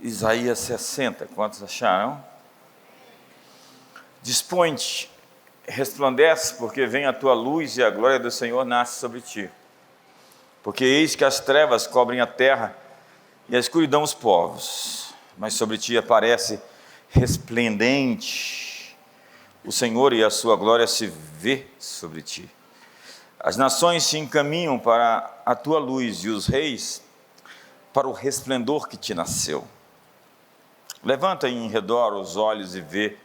Isaías 60, quantos acharam? Dispõe-te, resplandece, porque vem a tua luz e a glória do Senhor nasce sobre ti. Porque eis que as trevas cobrem a terra e a escuridão os povos, mas sobre ti aparece resplendente o Senhor e a sua glória se vê sobre ti. As nações se encaminham para a tua luz e os reis para o resplendor que te nasceu. Levanta em redor os olhos e vê,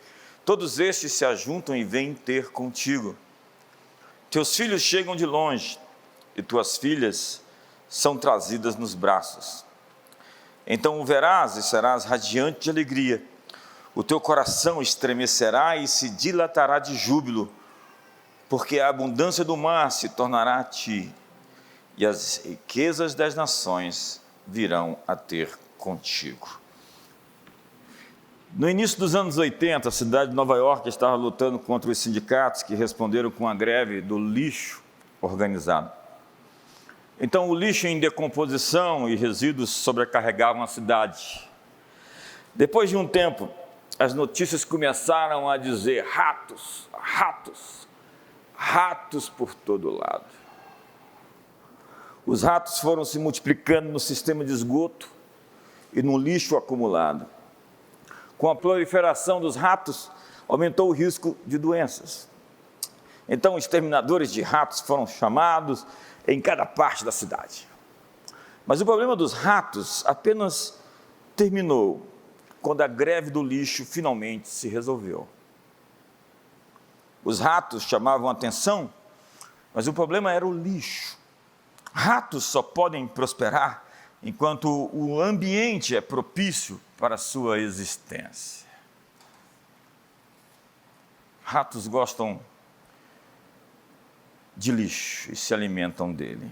todos estes se ajuntam e vêm ter contigo. Teus filhos chegam de longe e tuas filhas são trazidas nos braços. Então o verás e serás radiante de alegria. O teu coração estremecerá e se dilatará de júbilo, porque a abundância do mar se tornará a ti, e as riquezas das nações virão a ter contigo. No início dos anos 80, a cidade de Nova York estava lutando contra os sindicatos que responderam com a greve do lixo organizado. Então, o lixo em decomposição e resíduos sobrecarregavam a cidade. Depois de um tempo, as notícias começaram a dizer ratos, ratos, ratos por todo lado. Os ratos foram se multiplicando no sistema de esgoto e no lixo acumulado. Com a proliferação dos ratos, aumentou o risco de doenças. Então, exterminadores de ratos foram chamados em cada parte da cidade. Mas o problema dos ratos apenas terminou quando a greve do lixo finalmente se resolveu. Os ratos chamavam atenção, mas o problema era o lixo. Ratos só podem prosperar enquanto o ambiente é propício para a sua existência. Ratos gostam de lixo e se alimentam dele.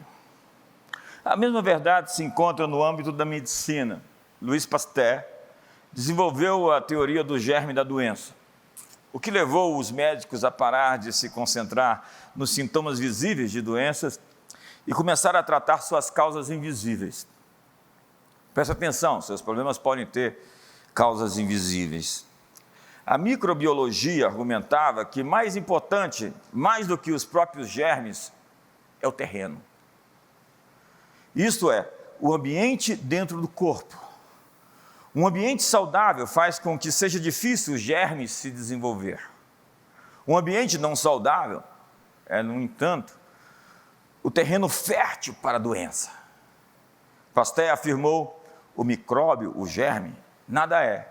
A mesma verdade se encontra no âmbito da medicina. Louis Pasteur desenvolveu a teoria do germe da doença, o que levou os médicos a parar de se concentrar nos sintomas visíveis de doenças e começar a tratar suas causas invisíveis. Preste atenção, seus problemas podem ter causas invisíveis. A microbiologia argumentava que mais importante, mais do que os próprios germes, é o terreno. Isto é, o ambiente dentro do corpo. Um ambiente saudável faz com que seja difícil os germes se desenvolver. Um ambiente não saudável é, no entanto, o terreno fértil para a doença. Pasteur afirmou: o micróbio, o germe, nada é.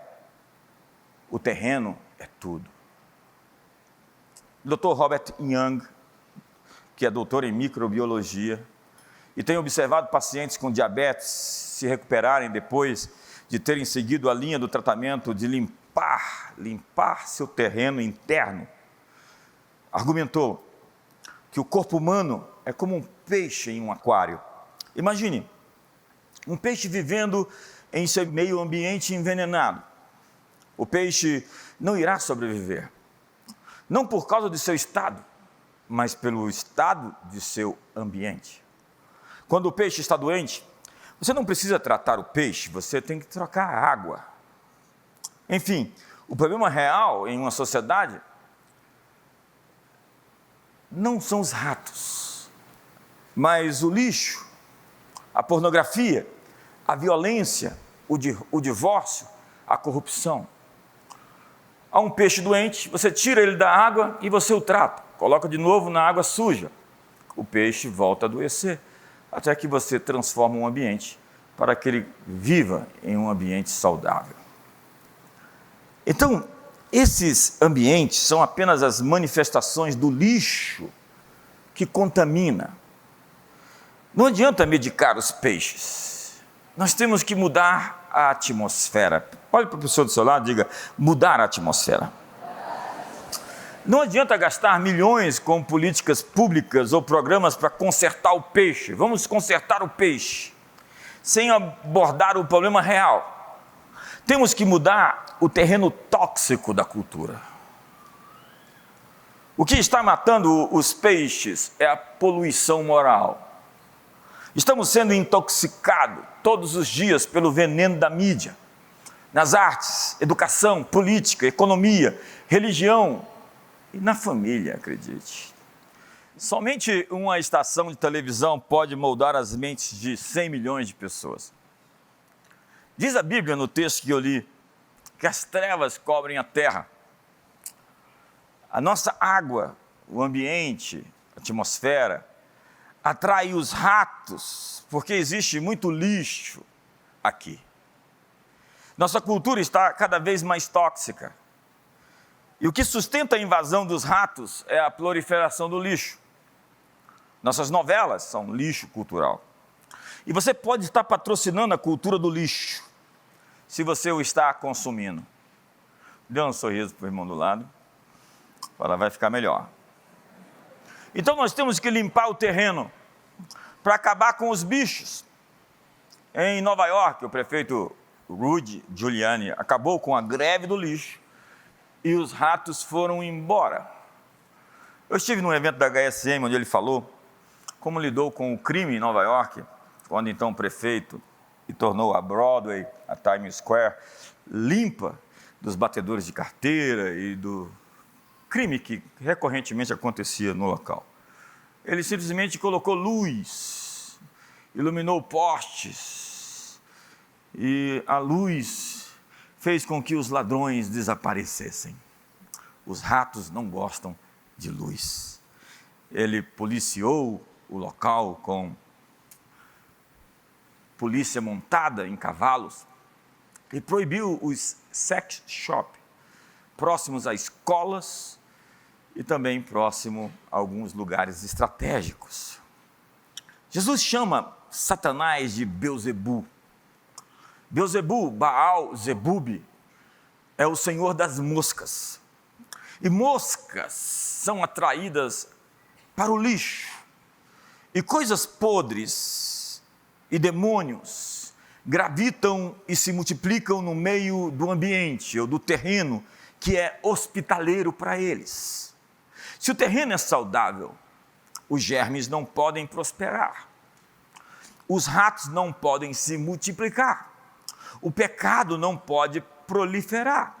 O terreno é tudo. O Dr. Robert Young, que é doutor em microbiologia, e tem observado pacientes com diabetes se recuperarem depois de terem seguido a linha do tratamento de limpar seu terreno interno, argumentou que o corpo humano é como um peixe em um aquário. Imagine, um peixe vivendo em seu meio ambiente envenenado. O peixe não irá sobreviver, não por causa de seu estado, mas pelo estado de seu ambiente. Quando o peixe está doente, você não precisa tratar o peixe, você tem que trocar a água. Enfim, o problema real em uma sociedade não são os ratos, mas o lixo, a pornografia, a violência, o divórcio, a corrupção. Há um peixe doente, você tira ele da água e você o trata, coloca de novo na água suja. O peixe volta a adoecer, até que você transforma um ambiente para que ele viva em um ambiente saudável. Então, esses ambientes são apenas as manifestações do lixo que contamina. Não adianta medicar os peixes, nós temos que mudar a atmosfera. Olhe para o pessoal do seu lado e diga: mudar a atmosfera. Não adianta gastar milhões com políticas públicas ou programas para consertar o peixe. Vamos consertar o peixe, sem abordar o problema real. Temos que mudar o terreno tóxico da cultura. O que está matando os peixes é a poluição moral. Estamos sendo intoxicados todos os dias pelo veneno da mídia. nas artes, educação, política, economia, religião e na família, acredite. Somente uma estação de televisão pode moldar as mentes de 100 milhões de pessoas. Diz a Bíblia no texto que eu li, que as trevas cobrem a terra. A nossa água, o ambiente, a atmosfera, atrai os ratos, porque existe muito lixo aqui. Nossa cultura está cada vez mais tóxica. E o que sustenta a invasão dos ratos é a proliferação do lixo. Nossas novelas são lixo cultural. E você pode estar patrocinando a cultura do lixo, se você o está consumindo. Dê um sorriso para o irmão do lado. Ela vai ficar melhor. Então nós temos que limpar o terreno para acabar com os bichos. Em Nova York, o prefeito Rudy Giuliani acabou com a greve do lixo e os ratos foram embora. Eu estive num evento da HSM onde ele falou como lidou com o crime em Nova York, quando então o prefeito e tornou a Broadway, a Times Square, limpa dos batedores de carteira e do crime que recorrentemente acontecia no local. Ele simplesmente colocou luz, iluminou postes, e a luz fez com que os ladrões desaparecessem. Os ratos não gostam de luz. Ele policiou o local com polícia montada em cavalos e proibiu os sex shop próximos a escolas e também próximo a alguns lugares estratégicos. Jesus chama Satanás de Belzebu. Belzebu, Baal, Zebub, é o senhor das moscas. E moscas são atraídas para o lixo. E coisas podres e demônios gravitam e se multiplicam no meio do ambiente ou do terreno que é hospitaleiro para eles. Se o terreno é saudável, os germes não podem prosperar. Os ratos não podem se multiplicar. O pecado não pode proliferar.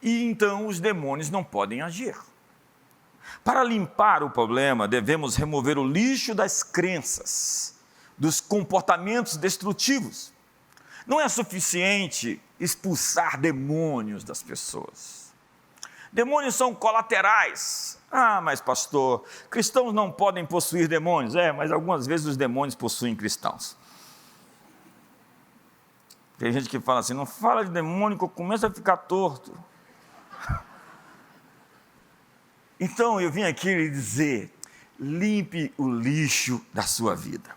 E então os demônios não podem agir. Para limpar o problema, devemos remover o lixo das crenças, dos comportamentos destrutivos. Não é suficiente expulsar demônios das pessoas. Demônios são colaterais. Ah, mas pastor, cristãos não podem possuir demônios. Mas algumas vezes os demônios possuem cristãos. Tem gente que fala assim, não fala de demônio que eu começo a ficar torto. Então eu vim aqui lhe dizer, limpe o lixo da sua vida.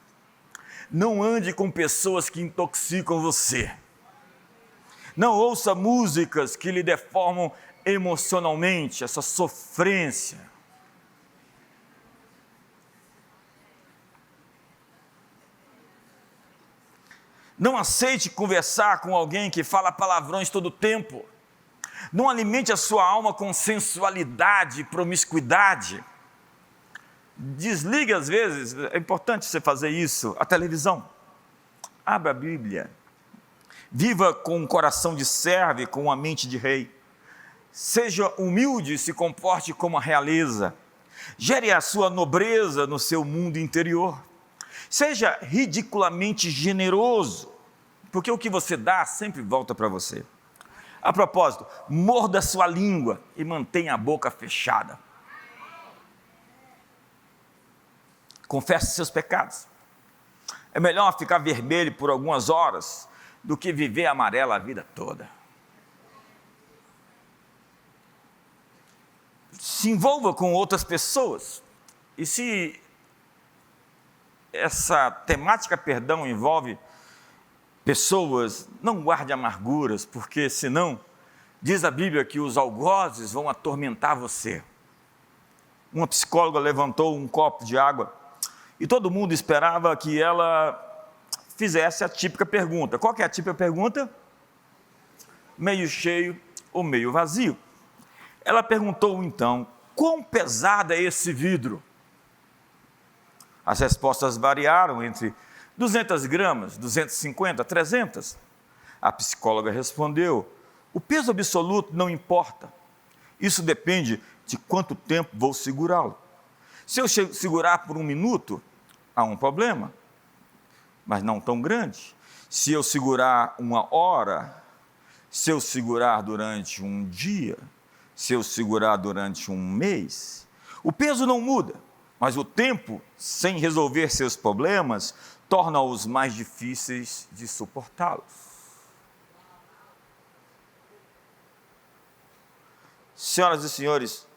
Não ande com pessoas que intoxicam você. Não ouça músicas que lhe deformam emocionalmente, essa sofrência. Não aceite conversar com alguém que fala palavrões todo o tempo. Não alimente a sua alma com sensualidade e promiscuidade. Desligue às vezes, é importante você fazer isso, a televisão. Abra a Bíblia. Viva com um coração de servo e com uma mente de rei. Seja humilde e se comporte como a realeza. Gere a sua nobreza no seu mundo interior. Seja ridiculamente generoso, porque o que você dá sempre volta para você. A propósito, morda a sua língua e mantenha a boca fechada. Confesse seus pecados. É melhor ficar vermelho por algumas horas do que viver amarelo a vida toda. Se envolva com outras pessoas. E se essa temática perdão envolve pessoas, não guarde amarguras, porque senão, diz a Bíblia que os algozes vão atormentar você. Uma psicóloga levantou um copo de água e todo mundo esperava que ela fizesse a típica pergunta. Qual que é a típica pergunta? Meio cheio ou meio vazio? Ela perguntou então, quão pesado é esse vidro? As respostas variaram entre 200 gramas, 250, 300. A psicóloga respondeu: o peso absoluto não importa. Isso depende de quanto tempo vou segurá-lo. Se eu segurar por 1 minuto, há um problema, mas não tão grande. Se eu segurar 1 hora, se eu segurar durante 1 dia, se eu segurar durante 1 mês, o peso não muda, mas o tempo, sem resolver seus problemas, torna-os mais difíceis de suportá-los. Senhoras e senhores,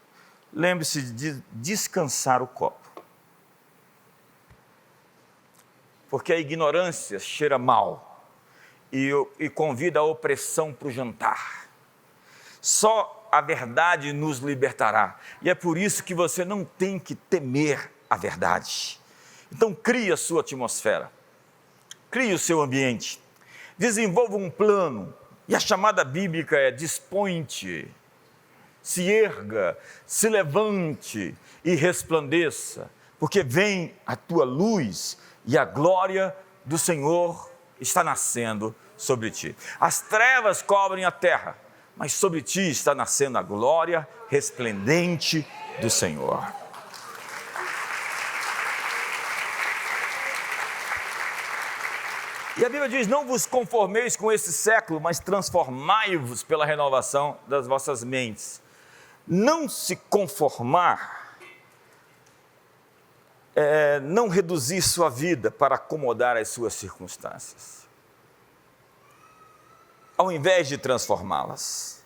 lembre-se de descansar o copo. Porque a ignorância cheira mal e convida a opressão para o jantar. Só a verdade nos libertará. E é por isso que você não tem que temer a verdade. Então crie a sua atmosfera. Crie o seu ambiente. Desenvolva um plano. E a chamada bíblica é: dispõe-te, se erga, se levante e resplandeça, porque vem a tua luz e a glória do Senhor está nascendo sobre ti. As trevas cobrem a terra, mas sobre ti está nascendo a glória resplendente do Senhor. E a Bíblia diz: não vos conformeis com esse século, mas transformai-vos pela renovação das vossas mentes. Não se conformar é não reduzir sua vida para acomodar as suas circunstâncias, ao invés de transformá-las.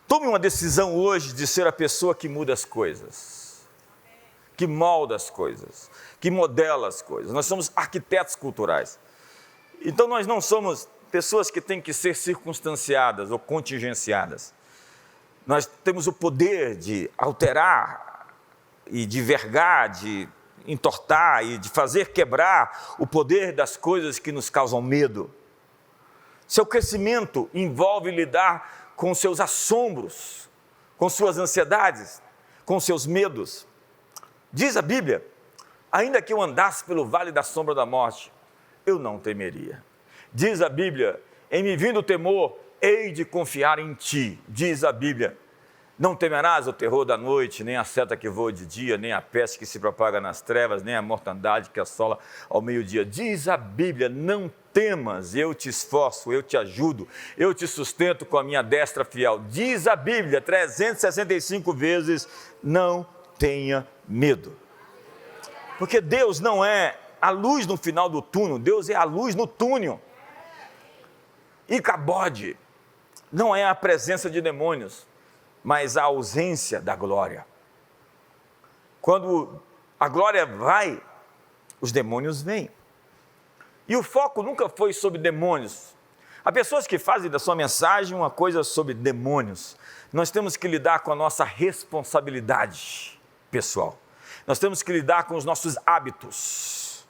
Tome uma decisão hoje de ser a pessoa que muda as coisas, que molda as coisas, que modela as coisas. Nós somos arquitetos culturais. Então nós não somos pessoas que têm que ser circunstanciadas ou contingenciadas. Nós temos o poder de alterar e de vergar, de entortar e de fazer quebrar o poder das coisas que nos causam medo. Seu crescimento envolve lidar com seus assombros, com suas ansiedades, com seus medos. Diz a Bíblia: ainda que eu andasse pelo vale da sombra da morte, eu não temeria. Diz a Bíblia: em me vindo o temor, hei de confiar em ti. Diz a Bíblia: não temerás o terror da noite, nem a seta que voa de dia, nem a peste que se propaga nas trevas, nem a mortandade que assola ao meio-dia. Diz a Bíblia: não temas, eu te esforço, eu te ajudo, eu te sustento com a minha destra fiel. Diz a Bíblia 365 vezes: não tenha medo. Porque Deus não é a luz no final do túnel, Deus é a luz no túnel. Icabode não é a presença de demônios, mas a ausência da glória. Quando a glória vai, os demônios vêm. E o foco nunca foi sobre demônios. Há pessoas que fazem da sua mensagem uma coisa sobre demônios. Nós temos que lidar com a nossa responsabilidade pessoal. Nós temos que lidar com os nossos hábitos.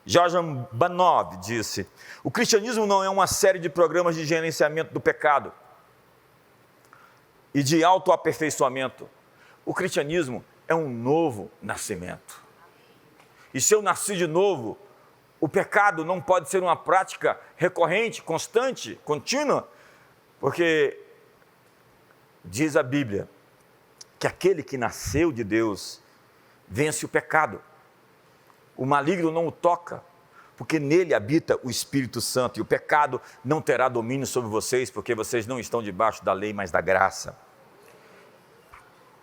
Jordan Banov disse: o cristianismo não é uma série de programas de gerenciamento do pecado e de autoaperfeiçoamento. O cristianismo é um novo nascimento. E se eu nasci de novo, o pecado não pode ser uma prática recorrente, constante, contínua, porque diz a Bíblia que aquele que nasceu de Deus vence o pecado. O maligno não o toca, porque nele habita o Espírito Santo, e o pecado não terá domínio sobre vocês, porque vocês não estão debaixo da lei, mas da graça.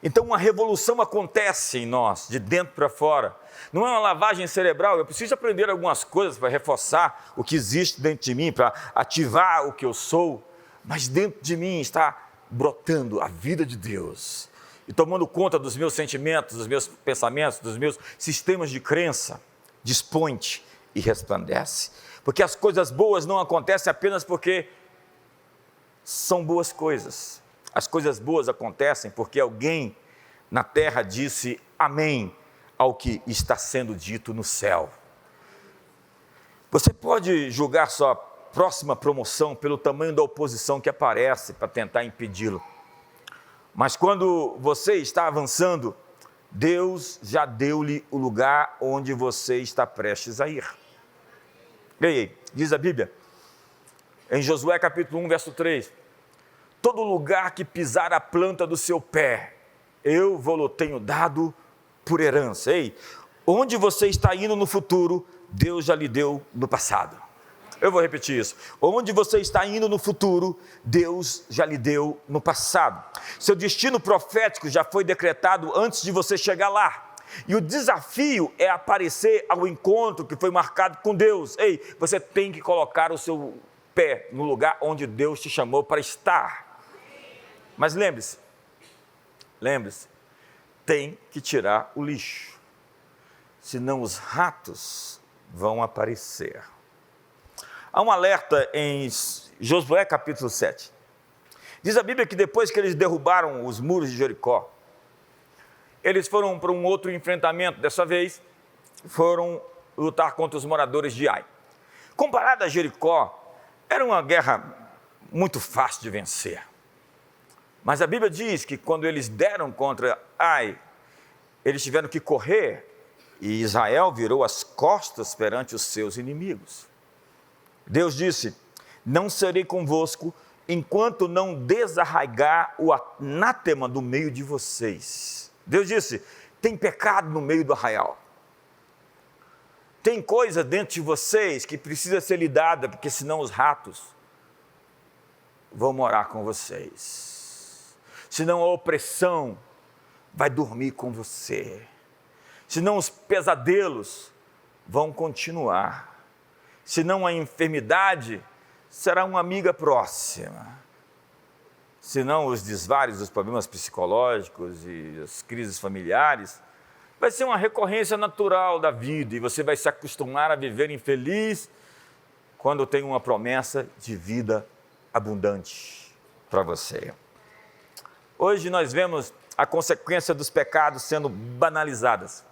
Então uma revolução acontece em nós, de dentro para fora. Não é uma lavagem cerebral, eu preciso aprender algumas coisas para reforçar o que existe dentro de mim, para ativar o que eu sou, mas dentro de mim está brotando a vida de Deus, e tomando conta dos meus sentimentos, dos meus pensamentos, dos meus sistemas de crença. Dispõe-te e resplandece, porque as coisas boas não acontecem apenas porque são boas coisas. As coisas boas acontecem porque alguém na terra disse amém ao que está sendo dito no céu. Você pode julgar sua próxima promoção pelo tamanho da oposição que aparece para tentar impedi-lo. Mas quando você está avançando, Deus já deu-lhe o lugar onde você está prestes a ir. E aí, diz a Bíblia Em Josué capítulo 1, verso 3, todo lugar que pisar a planta do seu pé, eu vou-lo tenho dado por herança. Ei, onde você está indo no futuro, Deus já lhe deu no passado. Eu vou repetir isso. Onde você está indo no futuro, Deus já lhe deu no passado. Seu destino profético já foi decretado antes de você chegar lá. E o desafio é aparecer ao encontro que foi marcado com Deus. Ei, você tem que colocar o seu pé no lugar onde Deus te chamou para estar. Mas lembre-se, tem que tirar o lixo, senão os ratos vão aparecer. Há um alerta em Josué capítulo 7. Diz a Bíblia que depois que eles derrubaram os muros de Jericó, eles foram para um outro enfrentamento. Dessa vez, foram lutar contra os moradores de Ai. Comparado a Jericó, era uma guerra muito fácil de vencer. Mas a Bíblia diz que quando eles deram contra Ai, eles tiveram que correr e Israel virou as costas perante os seus inimigos. Deus disse: não serei convosco enquanto não desarraigar o anátema do meio de vocês. Deus disse: tem pecado no meio do arraial. Tem coisa dentro de vocês que precisa ser lidada, porque senão os ratos vão morar com vocês. Senão a opressão vai dormir com você. Senão os pesadelos vão continuar. Senão a enfermidade será uma amiga próxima. Senão os desvares, os problemas psicológicos e as crises familiares, vai ser uma recorrência natural da vida e você vai se acostumar a viver infeliz quando tem uma promessa de vida abundante para você. Hoje nós vemos a consequência dos pecados sendo banalizadas.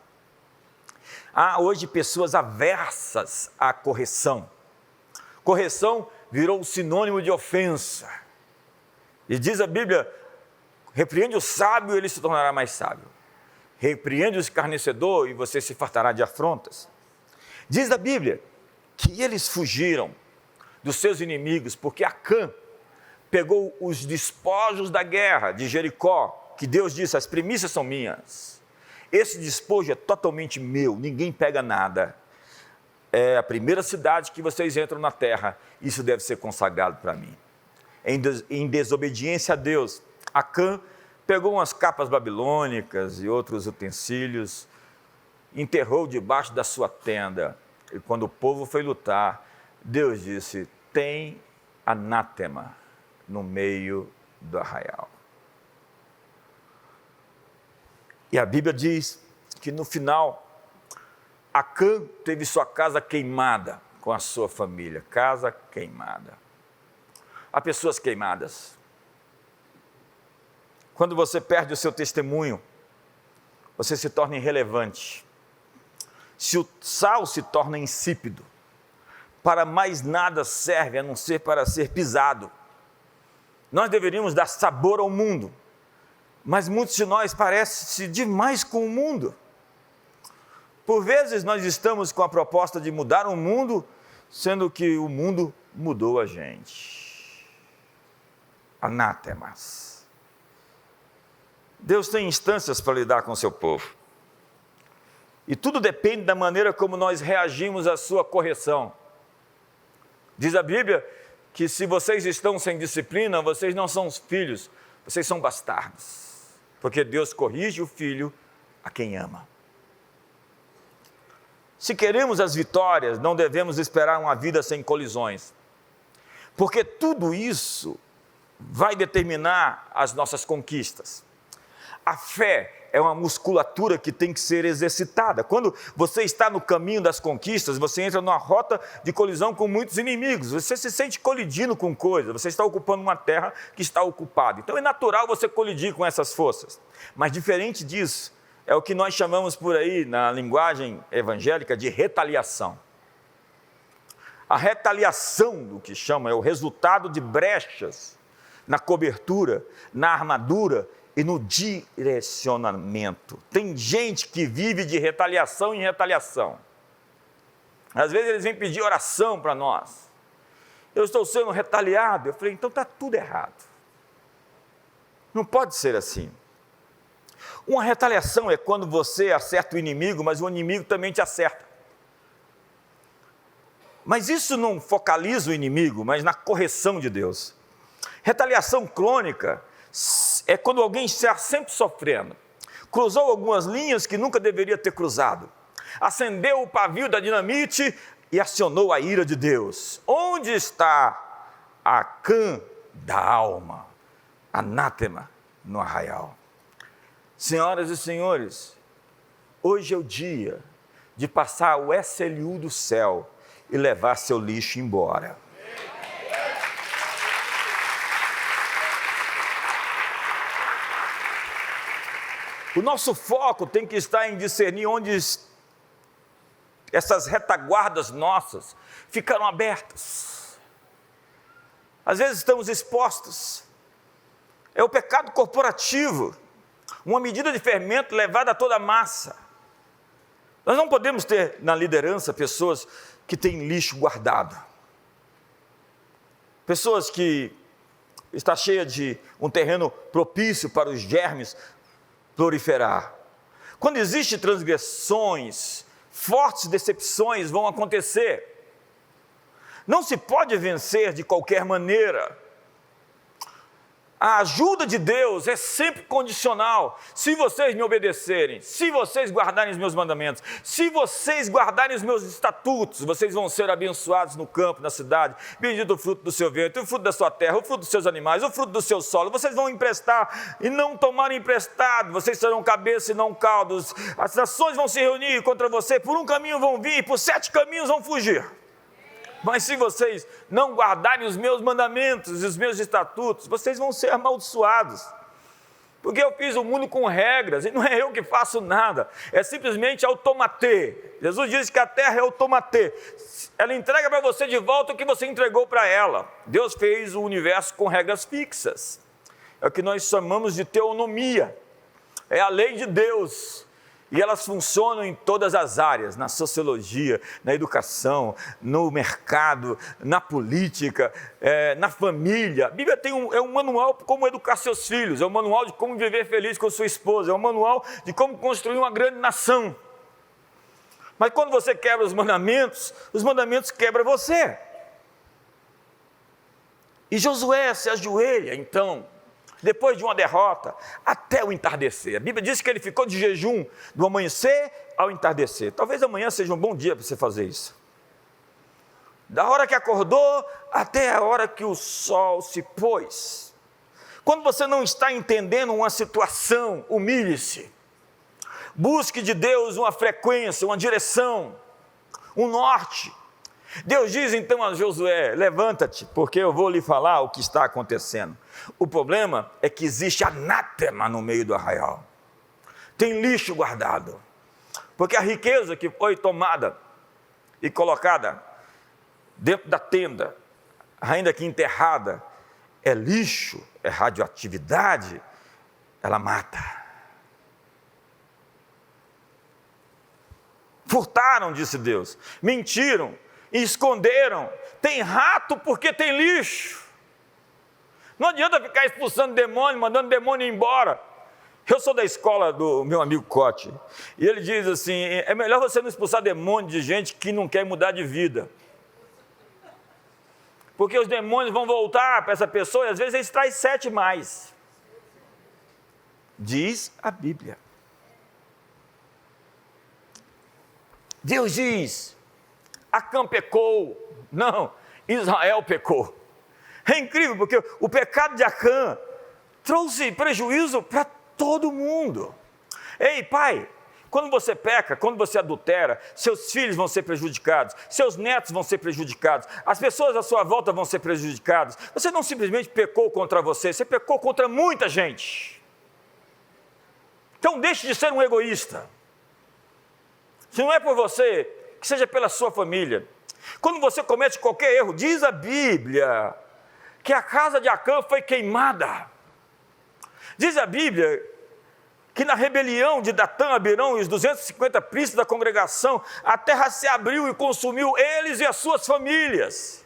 Há hoje pessoas aversas à correção. Correção virou sinônimo de ofensa. E diz a Bíblia: repreende o sábio, ele se tornará mais sábio. Repreende o escarnecedor e você se fartará de afrontas. Diz a Bíblia que eles fugiram dos seus inimigos porque Acã pegou os despojos da guerra de Jericó, que Deus disse: as primícias são minhas. Esse despojo é totalmente meu, ninguém pega nada. É a primeira cidade que vocês entram na terra, isso deve ser consagrado para mim. Em desobediência a Deus, Acã pegou umas capas babilônicas e outros utensílios, enterrou debaixo da sua tenda. E quando o povo foi lutar, Deus disse: tem anátema no meio do arraial. E a Bíblia diz que no final, Acã teve sua casa queimada com a sua família. Casa queimada. Há pessoas queimadas. Quando você perde o seu testemunho, você se torna irrelevante. Se o sal se torna insípido, para mais nada serve a não ser para ser pisado. Nós deveríamos dar sabor ao mundo, mas muitos de nós parecem demais com o mundo. Por vezes nós estamos com a proposta de mudar o mundo, sendo que o mundo mudou a gente. Anátemas. Deus tem instâncias para lidar com o seu povo. E tudo depende da maneira como nós reagimos à sua correção. Diz a Bíblia que se vocês estão sem disciplina, vocês não são os filhos, vocês são bastardos. Porque Deus corrige o filho a quem ama. Se queremos as vitórias, não devemos esperar uma vida sem colisões. Porque tudo isso vai determinar as nossas conquistas. A fé é uma musculatura que tem que ser exercitada. Quando você está no caminho das conquistas, você entra numa rota de colisão com muitos inimigos. Você se sente colidindo com coisas. Você está ocupando uma terra que está ocupada. Então é natural você colidir com essas forças. Mas diferente disso, é o que nós chamamos por aí, na linguagem evangélica, de retaliação. A retaliação, do que chama, é o resultado de brechas na cobertura, na armadura e no direcionamento. Tem gente que vive de retaliação em retaliação. Às vezes eles vêm pedir oração para nós. eu estou sendo retaliado. Eu falei, então está tudo errado. Não pode ser assim. Uma retaliação é quando você acerta o inimigo, mas o inimigo também te acerta. Mas isso não focaliza o inimigo, mas na correção de Deus. Retaliação crônica é quando alguém está sempre sofrendo. Cruzou algumas linhas que nunca deveria ter cruzado. Acendeu o pavio da dinamite e acionou a ira de Deus. Onde está a Acã da alma? Anátema no arraial. Senhoras e senhores, hoje é o dia de passar o SLU do céu e levar seu lixo embora. O nosso foco tem que estar em discernir onde essas retaguardas nossas ficaram abertas. Às vezes estamos expostos. É o pecado corporativo, uma medida de fermento levada a toda a massa. Nós não podemos ter na liderança pessoas que têm lixo guardado. Pessoas que está cheia de um terreno propício para os germes proliferar. Quando existem transgressões, fortes decepções vão acontecer. Não se pode vencer de qualquer maneira. A ajuda de Deus é sempre condicional. Se vocês me obedecerem, se vocês guardarem os meus mandamentos, se vocês guardarem os meus estatutos, vocês vão ser abençoados no campo, na cidade. Bendito o fruto do seu ventre, o fruto da sua terra, o fruto dos seus animais, o fruto do seu solo. Vocês vão emprestar e não tomarem emprestado. Vocês serão cabeça e não caudos. As nações vão se reunir contra você. Por um caminho vão vir, por 7 caminhos vão fugir. Mas se vocês não guardarem os meus mandamentos e os meus estatutos, vocês vão ser amaldiçoados. Porque eu fiz o mundo com regras, e não é eu que faço nada, é simplesmente automatê. Jesus disse que a terra é automatê. Ela entrega para você de volta o que você entregou para ela. Deus fez o universo com regras fixas. É o que nós chamamos de teonomia. É a lei de Deus. E elas funcionam em todas as áreas, na sociologia, na educação, no mercado, na política, na família. A Bíblia tem um manual de como educar seus filhos, é um manual de como viver feliz com sua esposa, é um manual de como construir uma grande nação. Mas quando você quebra os mandamentos quebram você. E Josué se ajoelha, então, depois de uma derrota, até o entardecer. A Bíblia diz que ele ficou de jejum do amanhecer ao entardecer. Talvez amanhã seja um bom dia para você fazer isso. Da hora que acordou até a hora que o sol se pôs. Quando você não está entendendo uma situação, humilhe-se. Busque de Deus uma frequência, uma direção, um norte. Deus diz então a Josué, levanta-te, porque eu vou lhe falar o que está acontecendo. O problema é que existe anátema no meio do arraial. Tem lixo guardado. Porque a riqueza que foi tomada e colocada dentro da tenda, ainda que enterrada, é lixo, é radioatividade, ela mata. Furtaram, disse Deus, mentiram, e esconderam, tem rato porque tem lixo. Não adianta ficar expulsando demônio, mandando demônio embora. Eu sou da escola do meu amigo Cote, e ele diz assim, é melhor você não expulsar demônio de gente que não quer mudar de vida. Porque os demônios vão voltar para essa pessoa, e às vezes eles trazem 7 mais. Diz a Bíblia. Deus diz, Acã pecou. Não, Israel pecou. É incrível, porque o pecado de Acã trouxe prejuízo para todo mundo. Ei, pai, quando você peca, quando você adultera, seus filhos vão ser prejudicados, seus netos vão ser prejudicados, as pessoas à sua volta vão ser prejudicadas. Você não simplesmente pecou contra você pecou contra muita gente. Então deixe de ser um egoísta. Se não é por você, que seja pela sua família. Quando você comete qualquer erro, diz a Bíblia que a casa de Acã foi queimada. Diz a Bíblia que na rebelião de Datã, Abirão e os 250 príncipes da congregação, a terra se abriu e consumiu eles e as suas famílias.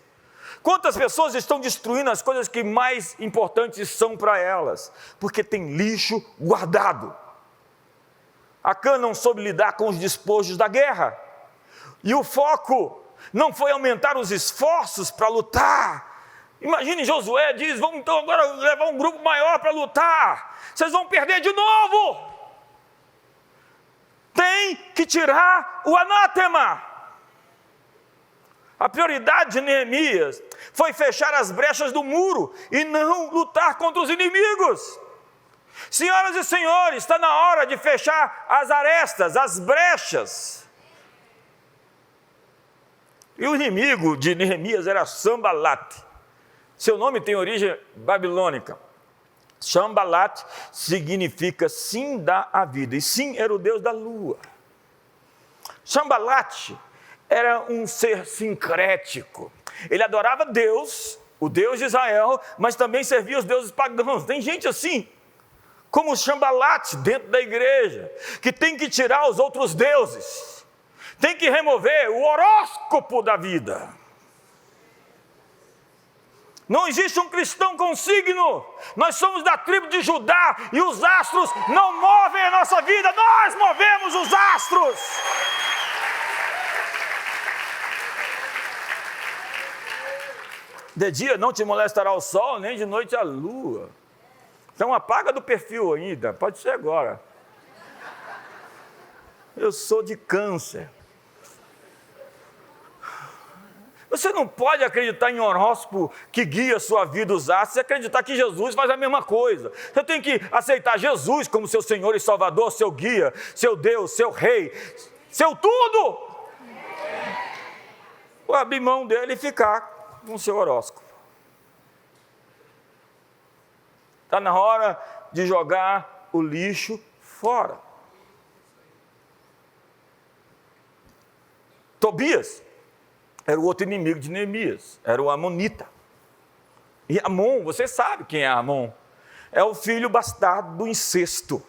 Quantas pessoas estão destruindo as coisas que mais importantes são para elas? Porque tem lixo guardado. Acã não soube lidar com os despojos da guerra. E o foco não foi aumentar os esforços para lutar. Imagine Josué diz, vamos então agora levar um grupo maior para lutar. Vocês vão perder de novo. Tem que tirar o anátema. A prioridade de Neemias foi fechar as brechas do muro e não lutar contra os inimigos. Senhoras e senhores, está na hora de fechar as arestas, as brechas. E o inimigo de Neemias era Sambalat. Seu nome tem origem babilônica. Sambalat significa sim dá a vida, e sim era o deus da lua. Sambalat era um ser sincrético. Ele adorava Deus, o Deus de Israel, mas também servia os deuses pagãos. Tem gente assim, como o Sambalat dentro da igreja, que tem que tirar os outros deuses, tem que remover o horóscopo da vida. Não existe um cristão com signo. Nós somos da tribo de Judá e os astros não movem a nossa vida, nós movemos os astros. De dia não te molestará o sol, nem de noite a lua. Então apaga do perfil ainda, pode ser agora. Eu sou de Câncer. Você não pode acreditar em horóscopo que guia a sua vida, os astros, e acreditar que Jesus faz a mesma coisa. Você tem que aceitar Jesus como seu Senhor e Salvador, seu guia, seu Deus, seu Rei, seu tudo. Ou abrir mão dele e ficar com o seu horóscopo. Está na hora de jogar o lixo fora. Tobias era o outro inimigo de Neemias, era o Amonita. E Amon, você sabe quem é Amon? É o filho bastardo do incesto,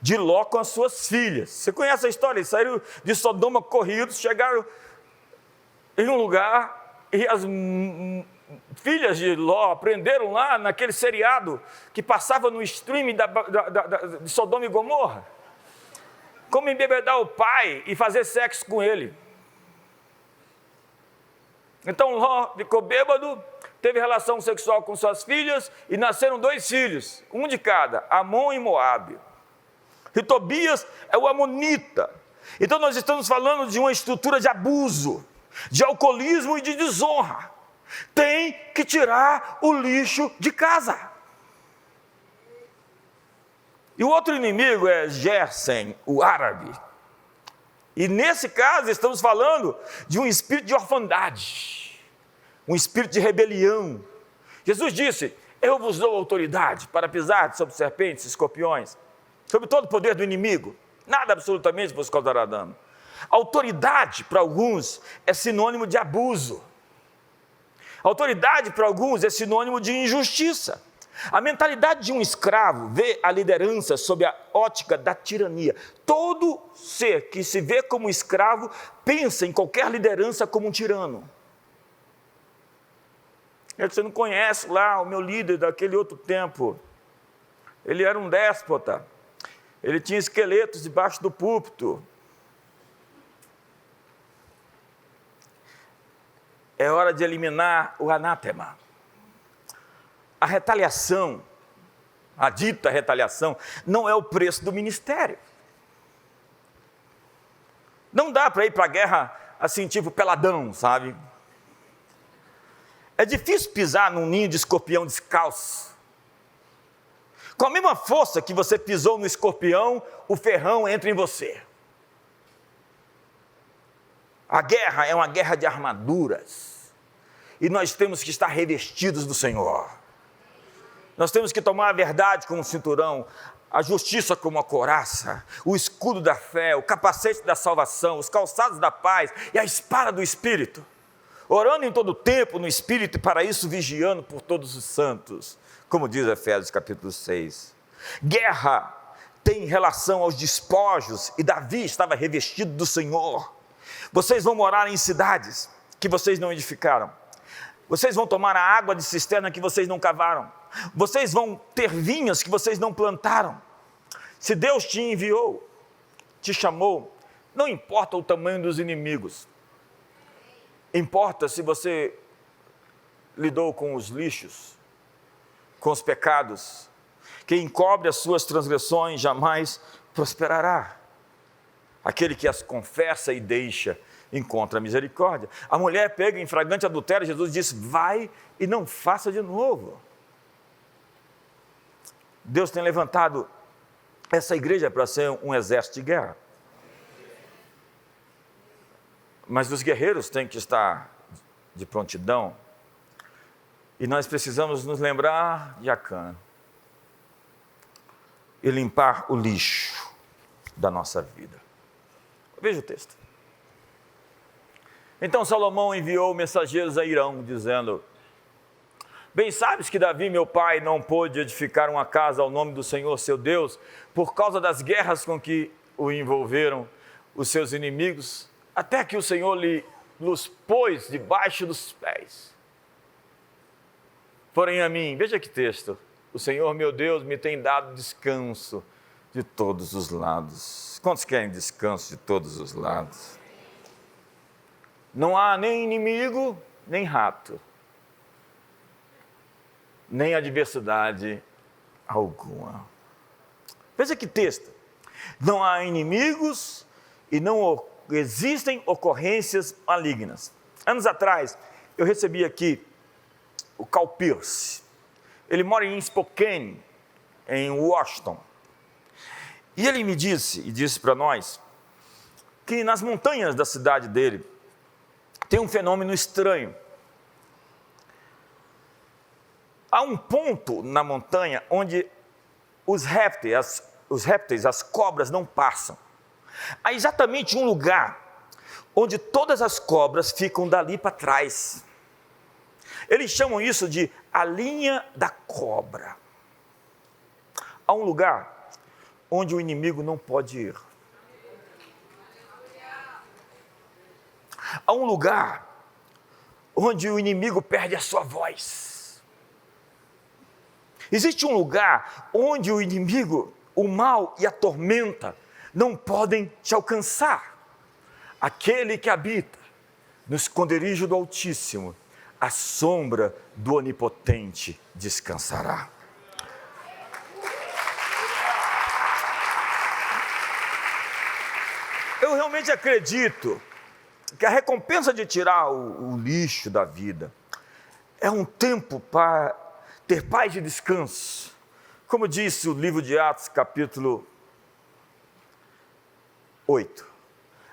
de Ló com as suas filhas. Você conhece a história? Eles saíram de Sodoma corridos, chegaram em um lugar e as filhas de Ló aprenderam lá naquele seriado que passava no streaming de Sodoma e Gomorra, como embebedar o pai e fazer sexo com ele. Então Ló ficou bêbado, teve relação sexual com suas filhas e nasceram 2 filhos, um de cada, Amon e Moabe. E Tobias é o amonita. Então nós estamos falando de uma estrutura de abuso, de alcoolismo e de desonra. Tem que tirar o lixo de casa. E o outro inimigo é Gersen, o árabe. E nesse caso estamos falando de um espírito de orfandade, um espírito de rebelião. Jesus disse, eu vos dou autoridade para pisar sobre serpentes e escorpiões, sobre todo o poder do inimigo, nada absolutamente vos causará dano. Autoridade para alguns é sinônimo de abuso. Autoridade para alguns é sinônimo de injustiça. A mentalidade de um escravo vê a liderança sob a ótica da tirania. Todo ser que se vê como escravo pensa em qualquer liderança como um tirano. Você não conhece lá o meu líder daquele outro tempo. Ele era um déspota. Ele tinha esqueletos debaixo do púlpito. É hora de eliminar o anátema. A retaliação, a dita retaliação, não é o preço do ministério. Não dá para ir para a guerra assim, tipo peladão, sabe? É difícil pisar num ninho de escorpião descalço. Com a mesma força que você pisou no escorpião, o ferrão entra em você. A guerra é uma guerra de armaduras. E nós temos que estar revestidos do Senhor. Nós temos que tomar a verdade como cinturão, a justiça como a couraça, o escudo da fé, o capacete da salvação, os calçados da paz e a espada do Espírito. Orando em todo o tempo no Espírito e para isso vigiando por todos os santos, como diz Efésios capítulo 6. Guerra tem relação aos despojos e Davi estava revestido do Senhor. Vocês vão morar em cidades que vocês não edificaram. Vocês vão tomar a água de cisterna que vocês não cavaram. Vocês vão ter vinhas que vocês não plantaram. Se Deus te enviou, te chamou, não importa o tamanho dos inimigos. Importa se você lidou com os lixos, com os pecados. Quem encobre as suas transgressões jamais prosperará. Aquele que as confessa e deixa, encontra misericórdia. A mulher pega em flagrante adultério, Jesus disse, vai e não faça de novo. Deus tem levantado essa igreja para ser um exército de guerra. Mas os guerreiros têm que estar de prontidão. E nós precisamos nos lembrar de Acã e limpar o lixo da nossa vida. Veja o texto. Então Salomão enviou mensageiros a Hirão, dizendo, bem sabes que Davi, meu pai, não pôde edificar uma casa ao nome do Senhor, seu Deus, por causa das guerras com que o envolveram os seus inimigos, até que o Senhor los pôs debaixo dos pés. Porém a mim, veja que texto, o Senhor meu Deus me tem dado descanso de todos os lados. Quantos querem descanso de todos os lados? Não há nem inimigo, nem rato, nem adversidade alguma. Veja que texto. Não há inimigos e não existem ocorrências malignas. Anos atrás, eu recebi aqui o Carl Pierce. Ele mora em Spokane, em Washington. E ele me disse, e disse para nós, que nas montanhas da cidade dele, tem um fenômeno estranho. Há um ponto na montanha onde os répteis, as cobras não passam. Há exatamente um lugar onde todas as cobras ficam dali para trás. Eles chamam isso de a linha da cobra. Há um lugar onde o inimigo não pode ir. Há um lugar onde o inimigo perde a sua voz. Existe um lugar onde o inimigo, o mal e a tormenta não podem te alcançar. Aquele que habita no esconderijo do Altíssimo, a sombra do Onipotente descansará. Eu realmente acredito que a recompensa de tirar o lixo da vida é um tempo para ter paz e descanso. Como disse o livro de Atos, capítulo 8.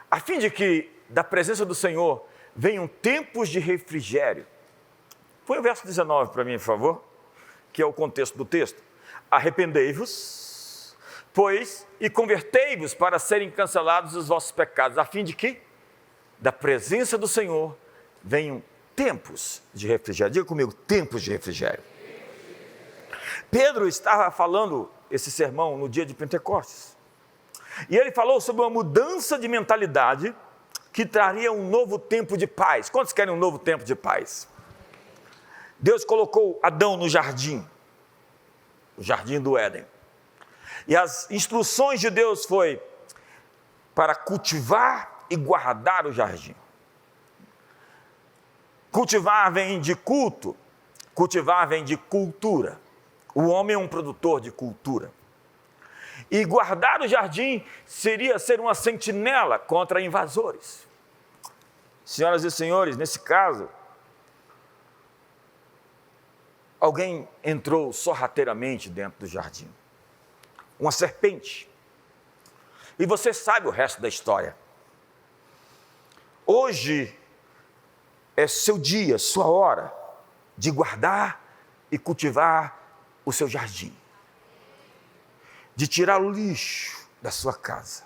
A fim de que da presença do Senhor venham tempos de refrigério. Põe o verso 19 para mim, por favor, que é o contexto do texto. Arrependei-vos, pois, e convertei-vos para serem cancelados os vossos pecados, a fim de que da presença do Senhor venham tempos de refrigério. Diga comigo, tempos de refrigério. Pedro estava falando esse sermão no dia de Pentecostes. E ele falou sobre uma mudança de mentalidade que traria um novo tempo de paz. Quantos querem um novo tempo de paz? Deus colocou Adão no jardim, o jardim do Éden. E as instruções de Deus foi para cultivar e guardar o jardim. Cultivar vem de culto, cultivar vem de cultura. O homem é um produtor de cultura. E guardar o jardim seria ser uma sentinela contra invasores. Senhoras e senhores, nesse caso, alguém entrou sorrateiramente dentro do jardim. Uma serpente. E você sabe o resto da história. Hoje é seu dia, sua hora de guardar e cultivar o seu jardim. De tirar o lixo da sua casa.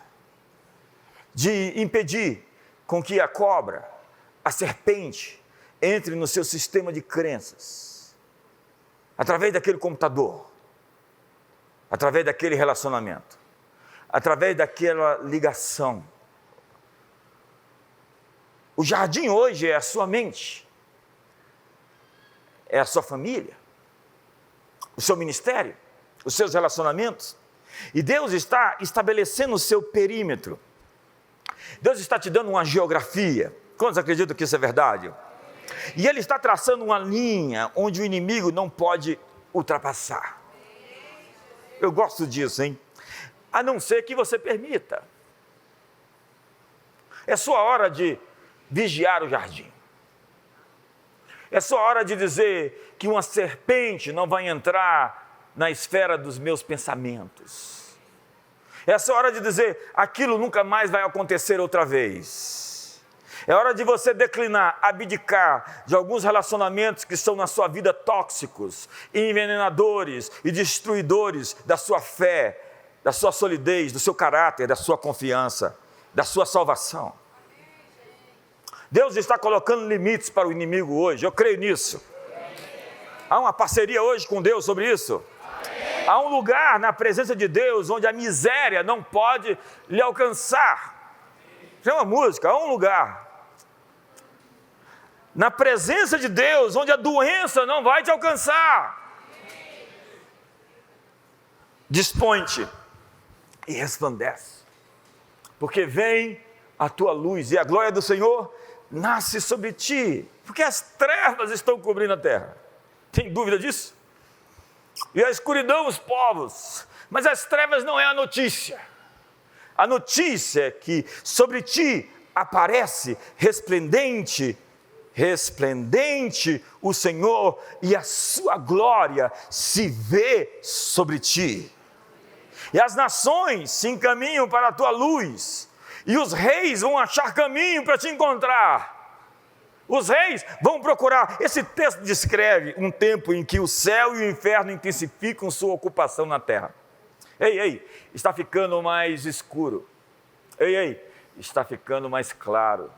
De impedir com que a cobra, a serpente, entre no seu sistema de crenças. Através daquele computador. Através daquele relacionamento. Através daquela ligação. O jardim hoje é a sua mente. é a sua família, o seu ministério, os seus relacionamentos. E Deus está estabelecendo o seu perímetro. Deus está te dando uma geografia. Quantos acreditam que isso é verdade? E Ele está traçando uma linha onde o inimigo não pode ultrapassar. Eu gosto disso, hein? A não ser que você permita. É sua hora de vigiar o jardim. É sua hora de dizer que uma serpente não vai entrar na esfera dos meus pensamentos. É sua hora de dizer, aquilo nunca mais vai acontecer outra vez. É hora de você declinar, abdicar de alguns relacionamentos que são na sua vida tóxicos, envenenadores e destruidores da sua fé, da sua solidez, do seu caráter, da sua confiança, da sua salvação. Deus está colocando limites para o inimigo hoje, eu creio nisso. Há uma parceria hoje com Deus sobre isso? Há um lugar na presença de Deus onde a miséria não pode lhe alcançar. Tem uma música, há um lugar na presença de Deus onde a doença não vai te alcançar. Dispõe-te e resplandece, porque vem a tua luz e a glória do Senhor nasce sobre ti, porque as trevas estão cobrindo a terra. Tem dúvida disso? E a escuridão os povos, mas as trevas não é a notícia. A notícia é que sobre ti aparece resplendente o Senhor, e a sua glória se vê sobre ti. E as nações se encaminham para a tua luz, e os reis vão achar caminho para te encontrar. Os reis vão procurar. Esse texto descreve um tempo em que o céu e o inferno intensificam sua ocupação na terra. Ei, está ficando mais escuro. Ei, está ficando mais claro.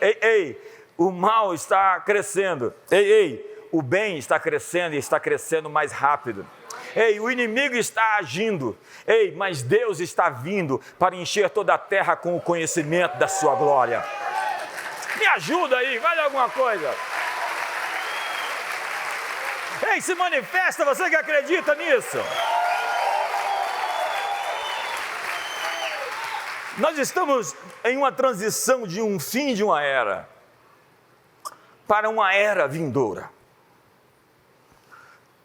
Ei, o mal está crescendo. Ei, o bem está crescendo e está crescendo mais rápido. Ei, o inimigo está agindo. Ei, mas Deus está vindo para encher toda a terra com o conhecimento da sua glória. Me ajuda aí, vale alguma coisa? Ei, se manifesta, você que acredita nisso. Nós estamos em uma transição de um fim de uma era para uma era vindoura.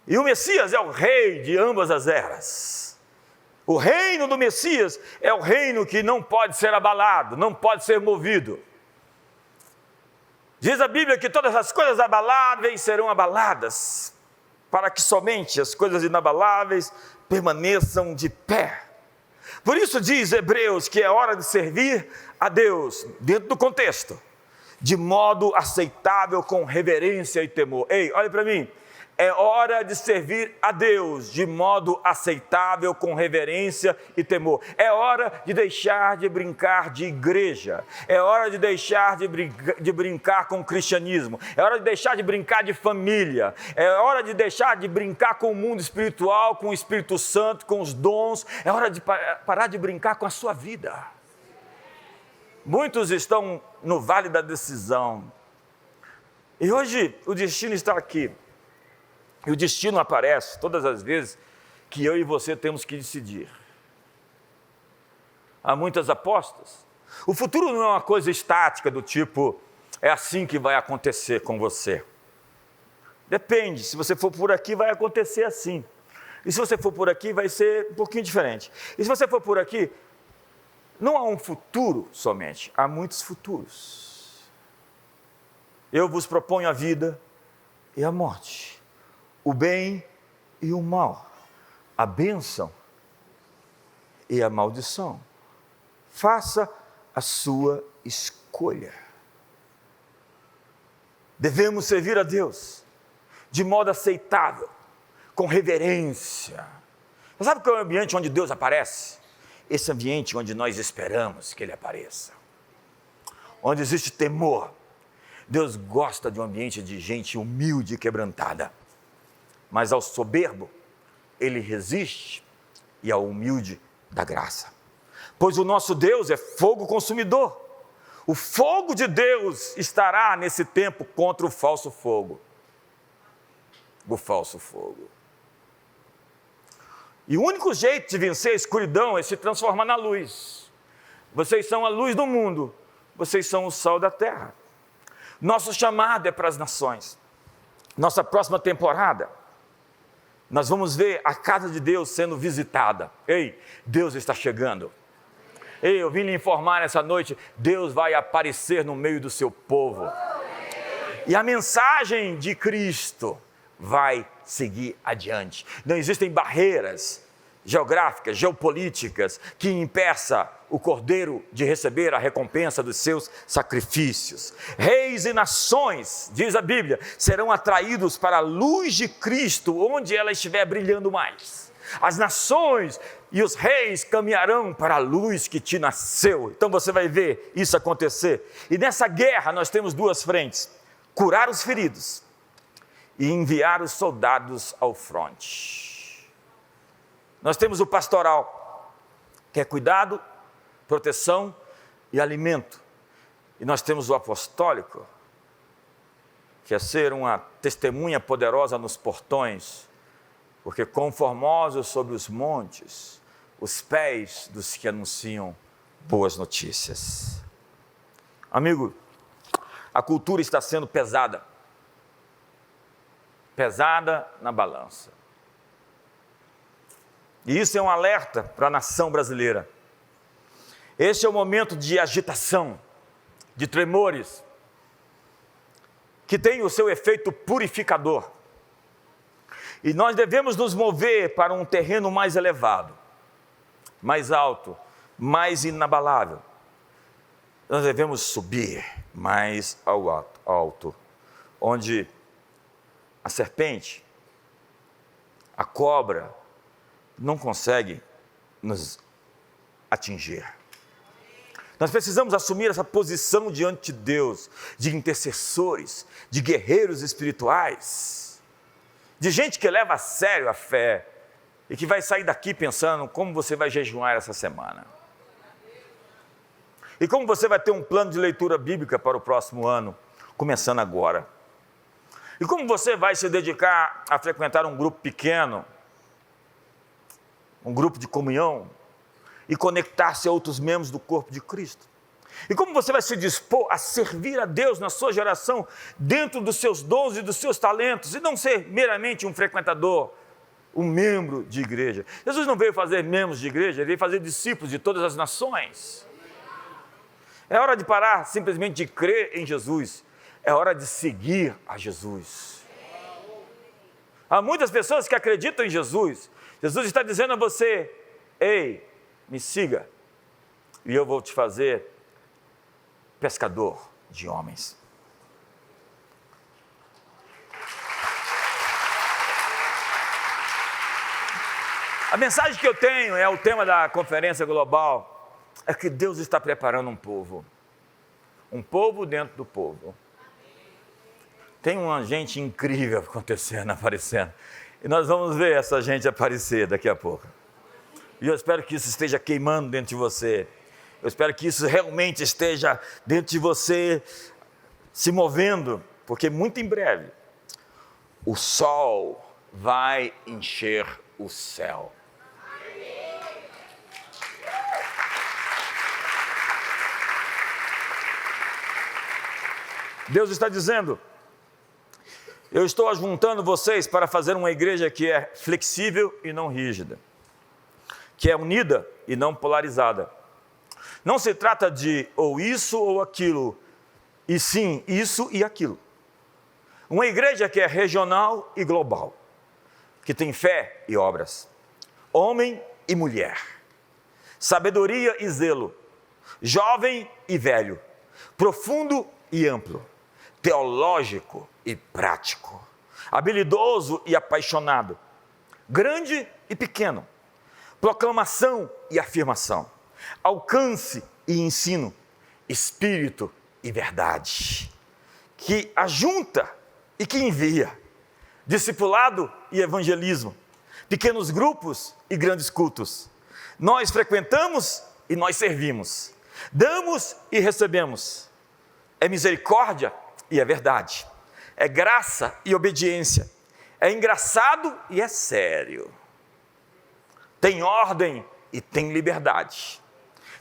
E o Messias é o rei de ambas as eras. O reino do Messias é o reino que não pode ser abalado, não pode ser movido. Diz a Bíblia que todas as coisas abaláveis serão abaladas, para que somente as coisas inabaláveis permaneçam de pé. Por isso diz Hebreus que é hora de servir a Deus, dentro do contexto, de modo aceitável, com reverência e temor. Ei, olha para mim. É hora de servir a Deus de modo aceitável, com reverência e temor. É hora de deixar de brincar de igreja. É hora de deixar de brincar com o cristianismo. É hora de deixar de brincar de família. É hora de deixar de brincar com o mundo espiritual, com o Espírito Santo, com os dons. É hora de parar de brincar com a sua vida. Muitos estão no vale da decisão. E hoje o destino está aqui. E o destino aparece todas as vezes que eu e você temos que decidir. Há muitas apostas. O futuro não é uma coisa estática do tipo, é assim que vai acontecer com você. Depende, se você for por aqui vai acontecer assim. E se você for por aqui vai ser um pouquinho diferente. E se você for por aqui, não há um futuro somente, há muitos futuros. Eu vos proponho a vida e a morte, o bem e o mal, a bênção e a maldição. Faça a sua escolha. Devemos servir a Deus de modo aceitável, com reverência. Você sabe qual é o ambiente onde Deus aparece? Esse ambiente onde nós esperamos que Ele apareça, onde existe temor. Deus gosta de um ambiente de gente humilde e quebrantada. Mas ao soberbo, Ele resiste, e ao humilde dá graça. Pois o nosso Deus é fogo consumidor. O fogo de Deus estará nesse tempo contra o falso fogo. do falso fogo. E o único jeito de vencer a escuridão é se transformar na luz. Vocês são a luz do mundo, vocês são o sal da terra. Nosso chamado é para as nações. Nossa próxima temporada, nós vamos ver a casa de Deus sendo visitada. Ei, Deus está chegando. Ei, eu vim lhe informar essa noite, Deus vai aparecer no meio do seu povo. E a mensagem de Cristo vai seguir adiante. Não existem barreiras geográficas, geopolíticas, que impeça o Cordeiro de receber a recompensa dos seus sacrifícios. Reis e nações, diz a Bíblia, serão atraídos para a luz de Cristo, onde ela estiver brilhando mais. As nações e os reis caminharão para a luz que te nasceu. Então você vai ver isso acontecer. E nessa guerra nós temos duas frentes: curar os feridos e enviar os soldados ao fronte. Nós temos o pastoral, que é cuidado, proteção e alimento. E nós temos o apostólico, que é ser uma testemunha poderosa nos portões, porque quão formosos sobre os montes, os pés dos que anunciam boas notícias. Amigo, a cultura está sendo pesada na balança. E isso é um alerta para a nação brasileira. Este é o momento de agitação, de tremores, que tem o seu efeito purificador. E nós devemos nos mover para um terreno mais elevado, mais alto, mais inabalável. Nós devemos subir mais ao alto, onde a serpente, a cobra, não consegue nos atingir. Nós precisamos assumir essa posição diante de Deus, de intercessores, de guerreiros espirituais, de gente que leva a sério a fé e que vai sair daqui pensando como você vai jejuar essa semana. E como você vai ter um plano de leitura bíblica para o próximo ano, começando agora. E como você vai se dedicar a frequentar um grupo pequeno, um grupo de comunhão, e conectar-se a outros membros do corpo de Cristo. E como você vai se dispor a servir a Deus na sua geração, dentro dos seus dons e dos seus talentos, e não ser meramente um frequentador, um membro de igreja. Jesus não veio fazer membros de igreja, ele veio fazer discípulos de todas as nações. É hora de parar simplesmente de crer em Jesus, é hora de seguir a Jesus. Há muitas pessoas que acreditam em Jesus. Jesus está dizendo a você: ei, me siga, e eu vou te fazer pescador de homens. A mensagem que eu tenho é o tema da conferência global, é que Deus está preparando um povo dentro do povo. Tem uma gente incrível acontecendo, aparecendo, e nós vamos ver essa gente aparecer daqui a pouco. E eu espero que isso esteja queimando dentro de você. Eu espero que isso realmente esteja dentro de você, se movendo, porque muito em breve o sol vai encher o céu. Deus está dizendo: eu estou ajuntando vocês para fazer uma igreja que é flexível e não rígida, que é unida e não polarizada. Não se trata de ou isso ou aquilo, e sim isso e aquilo. Uma igreja que é regional e global, que tem fé e obras, homem e mulher, sabedoria e zelo, jovem e velho, profundo e amplo, teológico e prático, habilidoso e apaixonado, grande e pequeno, proclamação e afirmação, alcance e ensino, espírito e verdade, que ajunta e que envia, discipulado e evangelismo, pequenos grupos e grandes cultos. Nós frequentamos e nós servimos, damos e recebemos. É misericórdia e é verdade, é graça e obediência, é engraçado e é sério. Tem ordem e tem liberdade.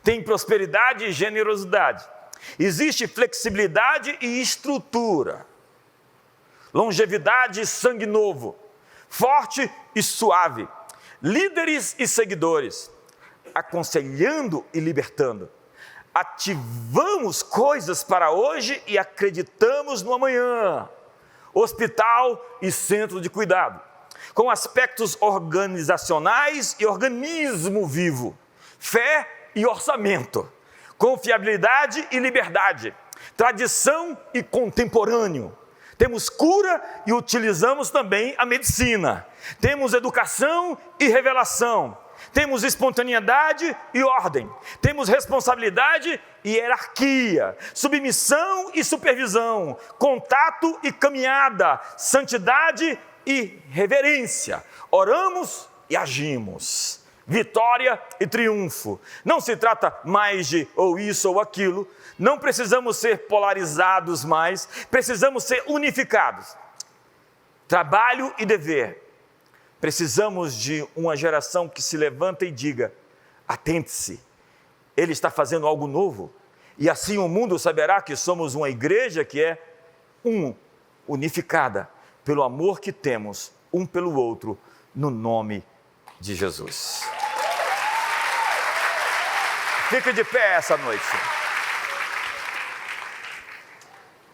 Tem prosperidade e generosidade. Existe flexibilidade e estrutura. Longevidade e sangue novo. Forte e suave. Líderes e seguidores. Aconselhando e libertando. Ativamos coisas para hoje e acreditamos no amanhã. Hospital e centro de cuidado. Com aspectos organizacionais e organismo vivo. Fé e orçamento. Confiabilidade e liberdade. Tradição e contemporâneo. Temos cura e utilizamos também a medicina. Temos educação e revelação. Temos espontaneidade e ordem. Temos responsabilidade e hierarquia. Submissão e supervisão. Contato e caminhada. Santidade e reverência. Oramos e agimos. Vitória e triunfo. Não se trata mais de ou isso ou aquilo. Não precisamos ser polarizados mais. Precisamos ser unificados. Trabalho e dever. Precisamos de uma geração que se levanta e diga: atente-se, Ele está fazendo algo novo. E assim o mundo saberá que somos uma igreja que é unificada pelo amor que temos um pelo outro, no nome de Jesus. Fique de pé essa noite.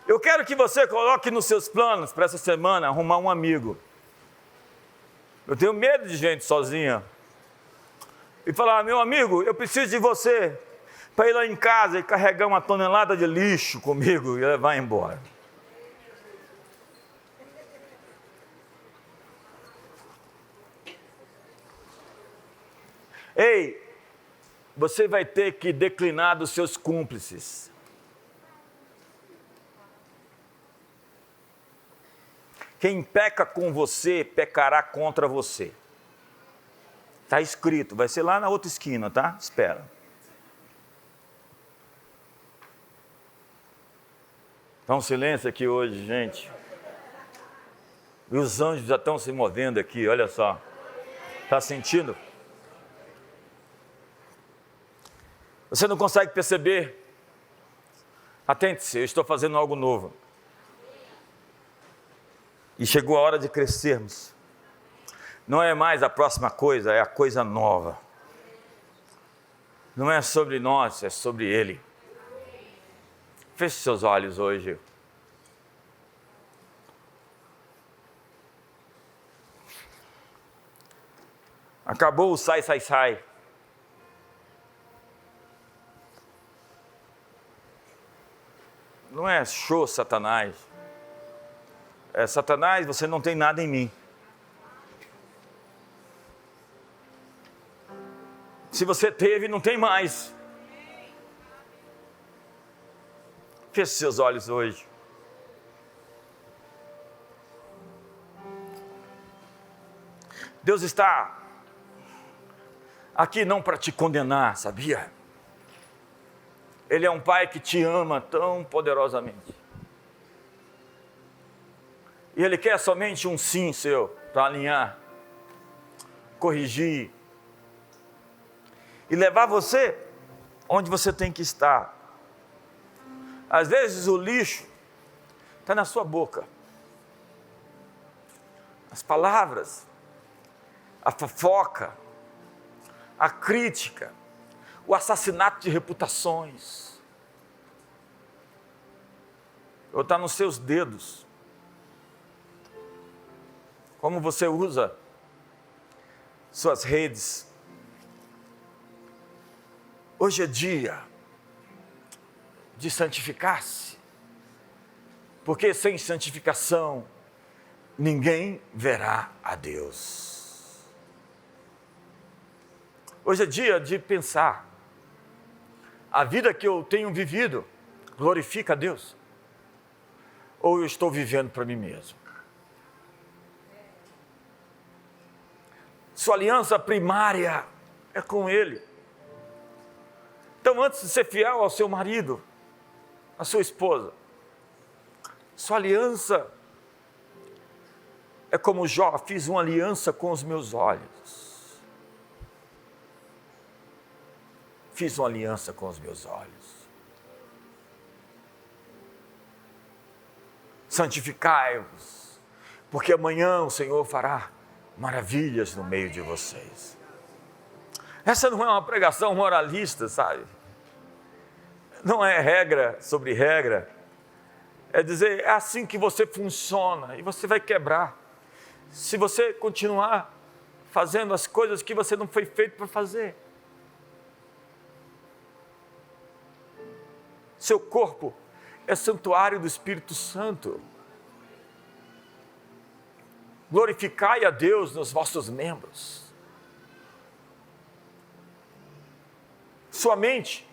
Eu quero que você coloque nos seus planos para essa semana arrumar um amigo. Eu tenho medo de gente sozinha. E falar: meu amigo, eu preciso de você para ir lá em casa e carregar uma tonelada de lixo comigo e levar embora. Ei, você vai ter que declinar dos seus cúmplices. Quem peca com você, pecará contra você. Está escrito, vai ser lá na outra esquina, tá? Espera. Está um silêncio aqui hoje, gente. E os anjos já estão se movendo aqui, olha só. Está sentindo? Você não consegue perceber? Atente-se, eu estou fazendo algo novo. E chegou a hora de crescermos. Não é mais a próxima coisa, é a coisa nova. Não é sobre nós, é sobre Ele. Feche seus olhos hoje. Acabou o sai, sai, sai. Não é show, Satanás. É: Satanás, você não tem nada em mim. Se você teve, não tem mais. Feche seus olhos hoje. Deus está aqui não para te condenar, sabia? Ele é um pai que te ama tão poderosamente. E Ele quer somente um sim seu, para alinhar, corrigir e levar você onde você tem que estar. Às vezes o lixo está na sua boca. As palavras, a fofoca, a crítica, o assassinato de reputações. Ou está nos seus dedos. Como você usa suas redes. Hoje é dia de santificar-se. Porque sem santificação, ninguém verá a Deus. Hoje é dia de pensar: a vida que eu tenho vivido glorifica a Deus? Ou eu estou vivendo para mim mesmo? Sua aliança primária é com Ele. Então, antes de ser fiel ao seu marido, à sua esposa, sua aliança é como Jó: fiz uma aliança com os meus olhos. Fiz uma aliança com os meus olhos. Santificai-vos, porque amanhã o Senhor fará maravilhas no meio de vocês. Essa não é uma pregação moralista, sabe? Não é regra sobre regra. É dizer, é assim que você funciona, e você vai quebrar se você continuar fazendo as coisas que você não foi feito para fazer. Seu corpo é santuário do Espírito Santo. Glorificai a Deus nos vossos membros. Sua mente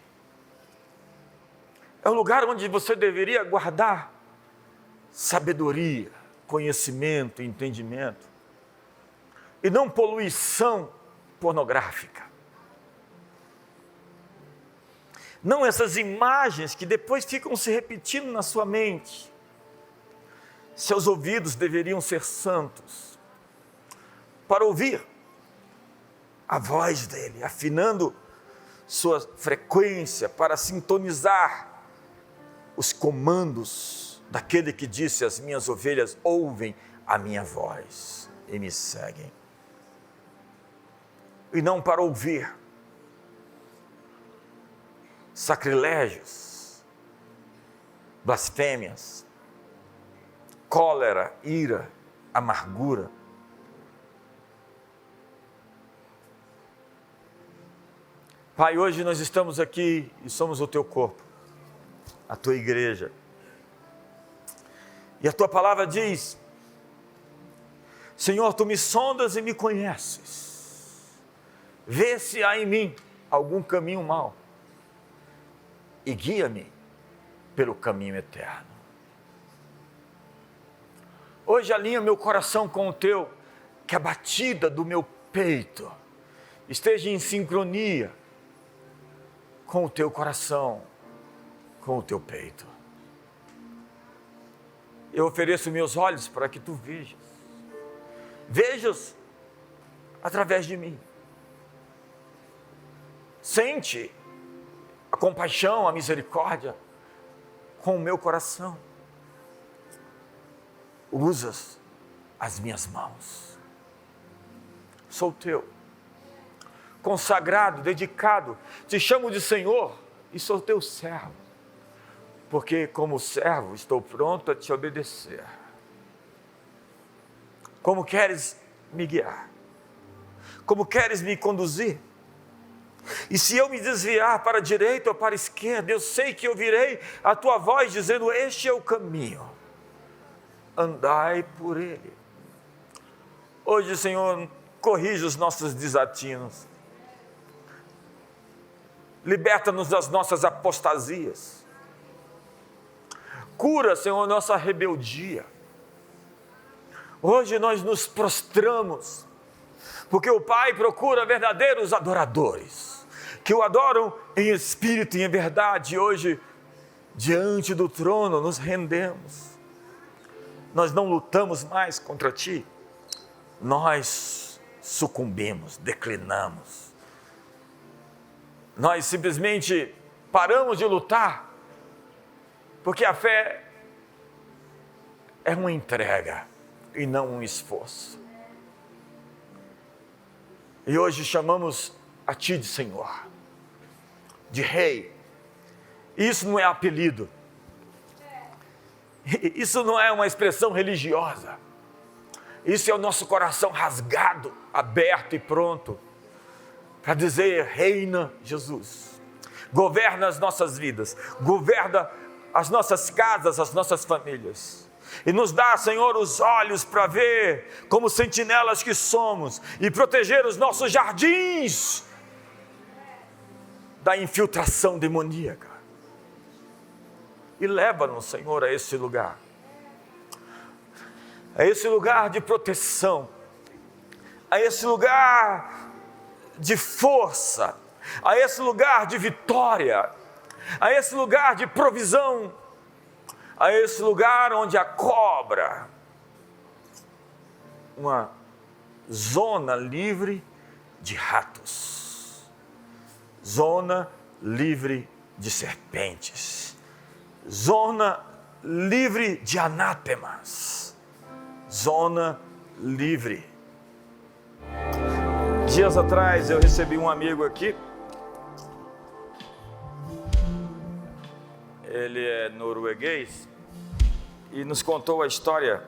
é o lugar onde você deveria guardar sabedoria, conhecimento, entendimento, e não poluição pornográfica. Não essas imagens que depois ficam se repetindo na sua mente. Seus ouvidos deveriam ser santos para ouvir a voz dele, afinando sua frequência para sintonizar os comandos daquele que disse: as minhas ovelhas ouvem a minha voz e me seguem. E não para ouvir sacrilégios, blasfêmias, cólera, ira, amargura. Pai, hoje nós estamos aqui e somos o teu corpo, a tua igreja. E a tua palavra diz: Senhor, tu me sondas e me conheces. Vê se há em mim algum caminho mau e guia-me pelo caminho eterno. Hoje alinha meu coração com o teu, que a batida do meu peito esteja em sincronia com o teu coração, com o teu peito. Eu ofereço meus olhos para que tu vejas através de mim. Sente a compaixão, a misericórdia com o meu coração. Usas as minhas mãos. Sou teu, consagrado, dedicado, te chamo de Senhor e sou teu servo, porque como servo estou pronto a te obedecer. Como queres me guiar? Como queres me conduzir? E se eu me desviar para a direita ou para a esquerda, eu sei que ouvirei a tua voz dizendo: este é o caminho, andai por ele. Hoje, Senhor, corrige os nossos desatinos. Liberta-nos das nossas apostasias. Cura, Senhor, nossa rebeldia. Hoje nós nos prostramos, porque o Pai procura verdadeiros adoradores, que o adoram em espírito e em verdade. E hoje, diante do trono, nos rendemos. Nós não lutamos mais contra ti, nós sucumbimos, declinamos. Nós simplesmente paramos de lutar, porque a fé é uma entrega e não um esforço. E hoje chamamos a ti de Senhor, de Rei. Isso não é apelido. Isso não é uma expressão religiosa. Isso é o nosso coração rasgado, aberto e pronto para dizer: reina Jesus, governa as nossas vidas, governa as nossas casas, as nossas famílias, e nos dá, Senhor, os olhos para ver como sentinelas que somos e proteger os nossos jardins da infiltração demoníaca. E leva-nos, Senhor, a esse lugar de proteção, a esse lugar de força, a esse lugar de vitória, a esse lugar de provisão, a esse lugar onde a cobra uma zona livre de ratos, zona livre de serpentes, zona livre de anátemas, zona livre. Dias atrás eu recebi um amigo aqui, ele é norueguês, e nos contou a história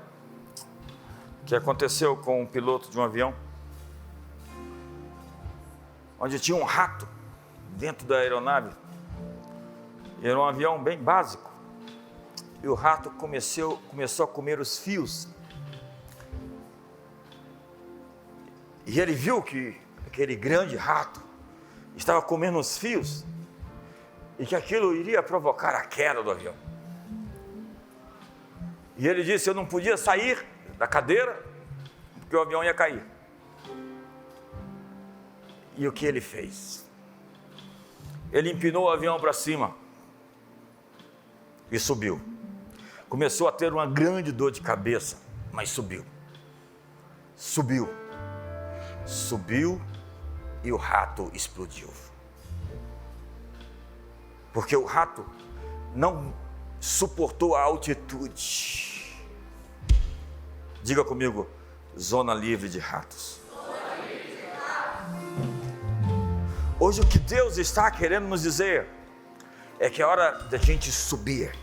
que aconteceu com um piloto de um avião, onde tinha um rato dentro da aeronave. Era um avião bem básico, e o rato começou a comer os fios. E ele viu que aquele grande rato estava comendo os fios, e que aquilo iria provocar a queda do avião. E ele disse: eu não podia sair da cadeira, porque o avião ia cair. E o que ele fez? Ele empinou o avião para cima e subiu. Começou a ter uma grande dor de cabeça, mas subiu. Subiu. Subiu e o rato explodiu. Porque o rato não suportou a altitude. Diga comigo: zona livre de ratos. Hoje o que Deus está querendo nos dizer é que é hora da gente subir,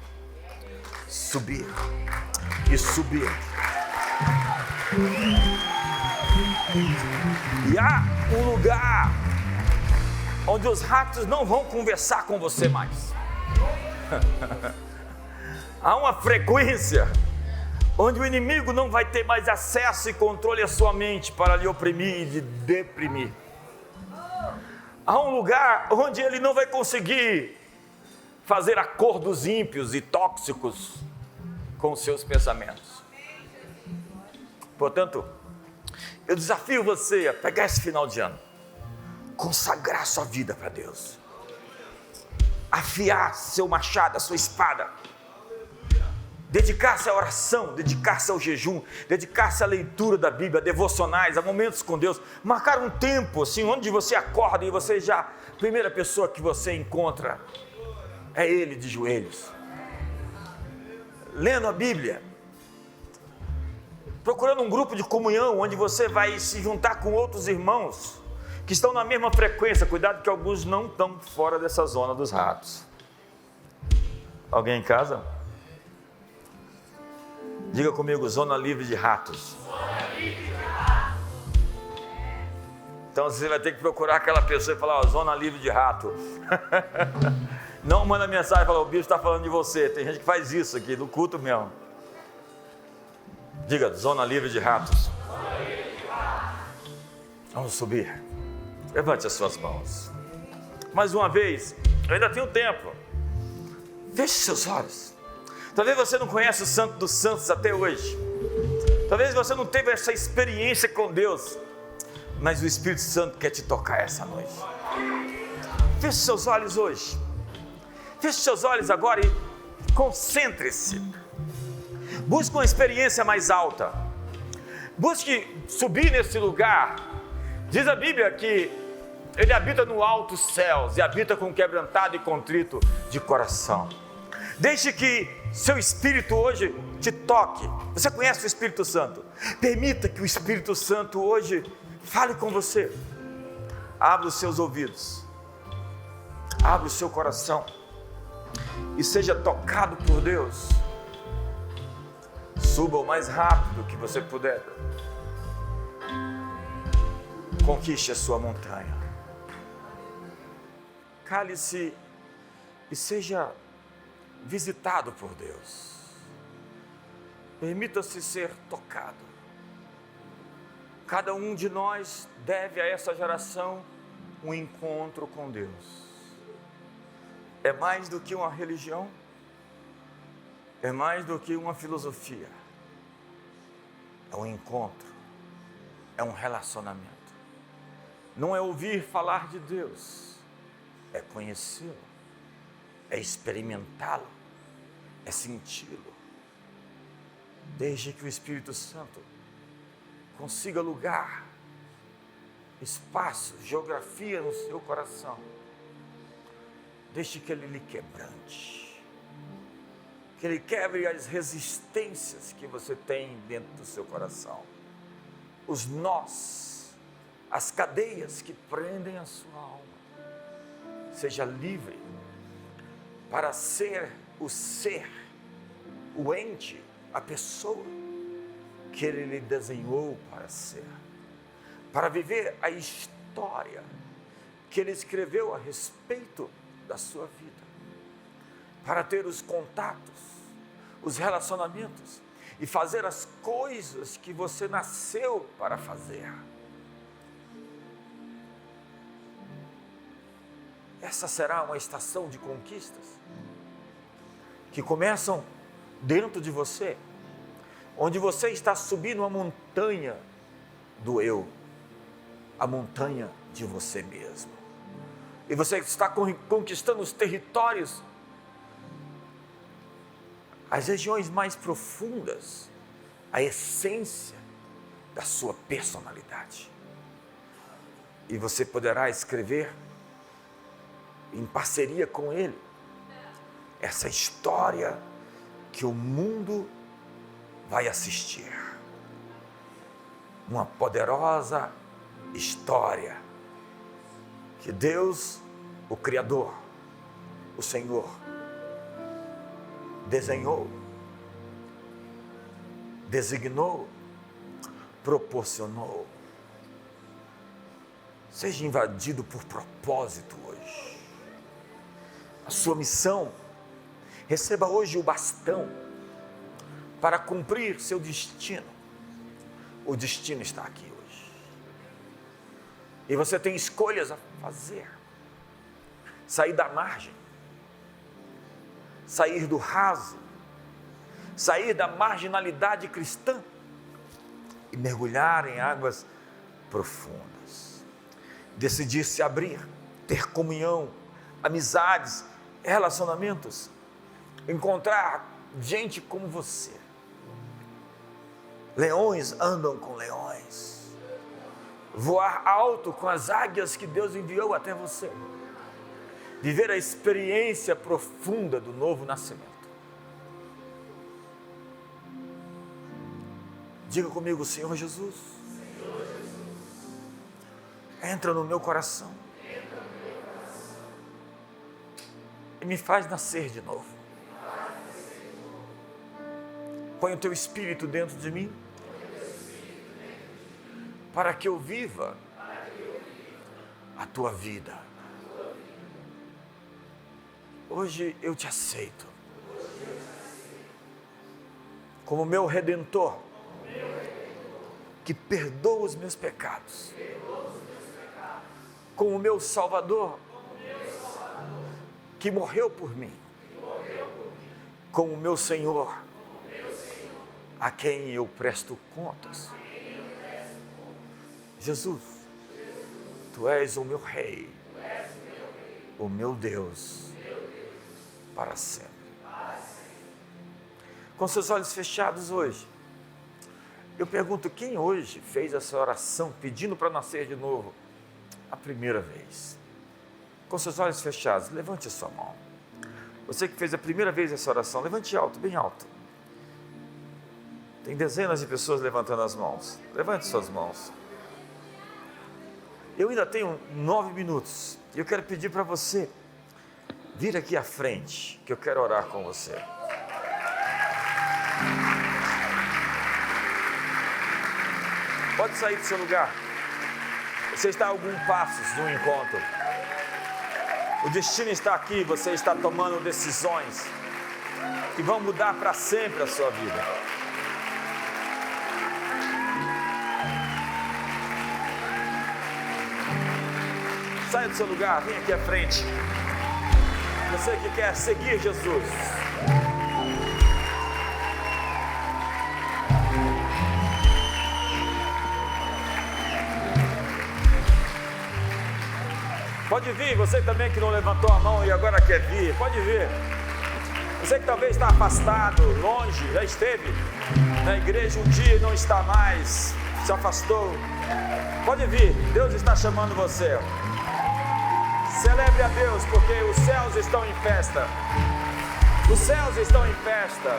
subir e subir. E há um lugar onde os ratos não vão conversar com você mais. Há uma frequência onde o inimigo não vai ter mais acesso e controle à sua mente para lhe oprimir e lhe deprimir. Há um lugar onde ele não vai conseguir fazer acordos ímpios e tóxicos com os seus pensamentos. Portanto, eu desafio você a pegar esse final de ano, consagrar sua vida para Deus, afiar seu machado, a sua espada, dedicar-se à oração, dedicar-se ao jejum, dedicar-se à leitura da Bíblia, a devocionais, a momentos com Deus, marcar um tempo assim, onde você acorda e você já, a primeira pessoa que você encontra é Ele de joelhos, lendo a Bíblia, procurando um grupo de comunhão, onde você vai se juntar com outros irmãos, que estão na mesma frequência. Cuidado que alguns não estão fora dessa zona dos ratos. Alguém em casa? Diga comigo: zona livre de ratos. Então você vai ter que procurar aquela pessoa e falar: ó, zona livre de rato. Não manda mensagem e fala: o bicho está falando de você. Tem gente que faz isso aqui, no culto mesmo. Diga: zona livre de ratos. Vamos subir. Levante as suas mãos. Mais uma vez, eu ainda tenho tempo. Feche seus olhos. Talvez você não conheça o Santo dos Santos até hoje. Talvez você não teve essa experiência com Deus. Mas o Espírito Santo quer te tocar essa noite. Feche seus olhos hoje. Feche seus olhos agora e concentre-se. Busque uma experiência mais alta. Busque subir nesse lugar. Diz a Bíblia que Ele habita no altos céus e habita com quebrantado e contrito de coração. Deixe que seu Espírito hoje te toque. Você conhece o Espírito Santo? Permita que o Espírito Santo hoje fale com você. Abra os seus ouvidos. Abra o seu coração. E seja tocado por Deus. Suba o mais rápido que você puder. Conquiste a sua montanha. Cale-se e seja visitado por Deus. Permita-se ser tocado. Cada um de nós deve a essa geração um encontro com Deus. É mais do que uma religião, é mais do que uma filosofia. É um encontro, é um relacionamento. Não é ouvir falar de Deus, é conhecê-lo, é experimentá-lo, é senti-lo. Deixe que o Espírito Santo consiga lugar, espaço, geografia no seu coração. Deixe que Ele lhe quebrante, que Ele quebre as resistências que você tem dentro do seu coração, os nós, as cadeias que prendem a sua alma. Seja livre para ser, o ente, a pessoa que Ele lhe desenhou para ser, para viver a história que Ele escreveu a respeito da sua vida, para ter os contatos, os relacionamentos e fazer as coisas que você nasceu para fazer. Essa será uma estação de conquistas que começam dentro de você, onde você está subindo a montanha do eu, a montanha de você mesmo. E você está conquistando os territórios, as regiões mais profundas, a essência da sua personalidade. E você poderá escrever, em parceria com Ele, essa história que o mundo vai assistir. Uma poderosa história que Deus, o Criador, o Senhor, desenhou, designou, proporcionou. Seja invadido por propósito hoje. A sua missão, receba hoje o bastão para cumprir seu destino. O destino está aqui hoje. E você tem escolhas a fazer. Sair da margem, sair do raso, sair da marginalidade cristã e mergulhar em águas profundas. Decidir se abrir, ter comunhão, amizades, relacionamentos, encontrar gente como você. Leões andam com leões, voar alto com as águias que Deus enviou até você, viver a experiência profunda do novo nascimento. Diga comigo: Senhor Jesus, entra no meu coração e me faz nascer de novo. Põe o teu Espírito dentro de mim, para que eu viva a tua vida. Hoje eu te aceito como meu Redentor, que perdoa os meus pecados, como meu Salvador, que morreu por mim, como meu Senhor, a quem eu presto contas. Jesus, Tu és o meu Rei, o meu Deus, para sempre. Com seus olhos fechados hoje, eu pergunto: quem hoje fez essa oração pedindo para nascer de novo a primeira vez? Com seus olhos fechados, levante a sua mão. Você que fez a primeira vez essa oração, levante alto, bem alto. Tem dezenas de pessoas levantando as mãos. Levante suas mãos. Eu ainda tenho 9 minutos e eu quero pedir para você vir aqui à frente, que eu quero orar com você. Pode sair do seu lugar. Você está a alguns passos de um encontro. O destino está aqui, você está tomando decisões que vão mudar para sempre a sua vida. Saia do seu lugar, vem aqui à frente. Você que quer seguir Jesus. Pode vir, você também que não levantou a mão e agora quer vir, pode vir. Você que talvez está afastado, longe, já esteve na igreja um dia e não está mais. se afastou, pode vir, Deus está chamando você. Celebre a Deus, porque os céus estão em festa. Os céus estão em festa.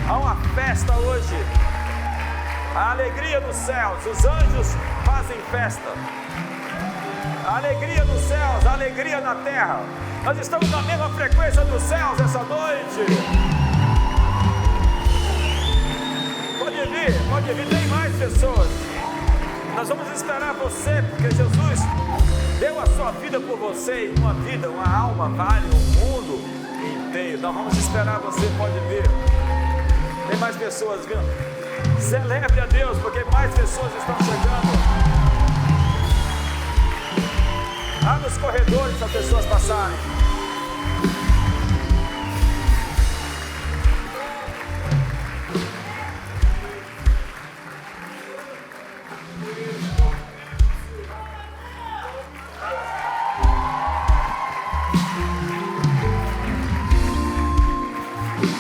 Há uma festa hoje. A alegria dos céus. Os anjos fazem festa. A alegria dos céus, a alegria na terra. Nós estamos na mesma frequência dos céus essa noite. Pode vir, tem mais pessoas. Nós vamos esperar você, porque Jesus deu a sua vida por você, e uma vida, uma alma vale o mundo inteiro. Nós vamos esperar você, pode vir. Tem mais pessoas vindo. Celebre a Deus, porque mais pessoas estão chegando. Abra os corredores para as pessoas passarem.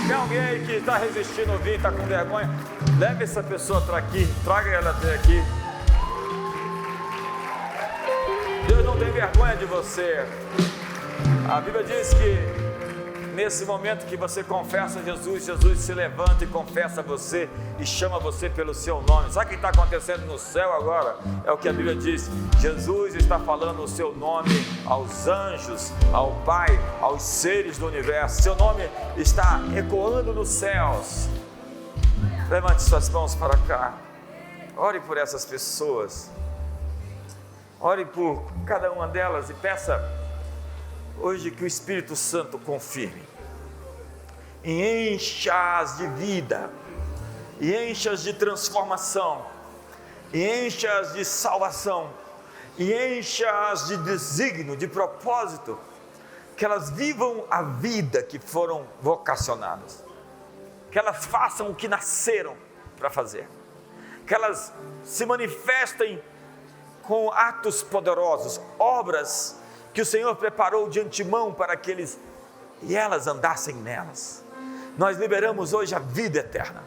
Tem alguém que está resistindo a ouvir, está com vergonha? Leve essa pessoa para aqui, traga ela até aqui. Deus não tem vergonha de você. A Bíblia diz que nesse momento que você confessa Jesus, Jesus se levanta e confessa você e chama você pelo seu nome. Sabe o que está acontecendo no céu agora? É o que a Bíblia diz. Jesus está falando o seu nome aos anjos, ao Pai, aos seres do universo. Seu nome está ecoando nos céus. Levante suas mãos para cá. Ore por essas pessoas. Ore por cada uma delas e peça hoje que o Espírito Santo confirme e encha-as de vida, e encha-as de transformação, e encha-as de salvação, e encha-as de desígnio, de propósito, que elas vivam a vida que foram vocacionadas, que elas façam o que nasceram para fazer, que elas se manifestem com atos poderosos, obras que o Senhor preparou de antemão para que eles e elas andassem nelas. Nós liberamos hoje a vida eterna,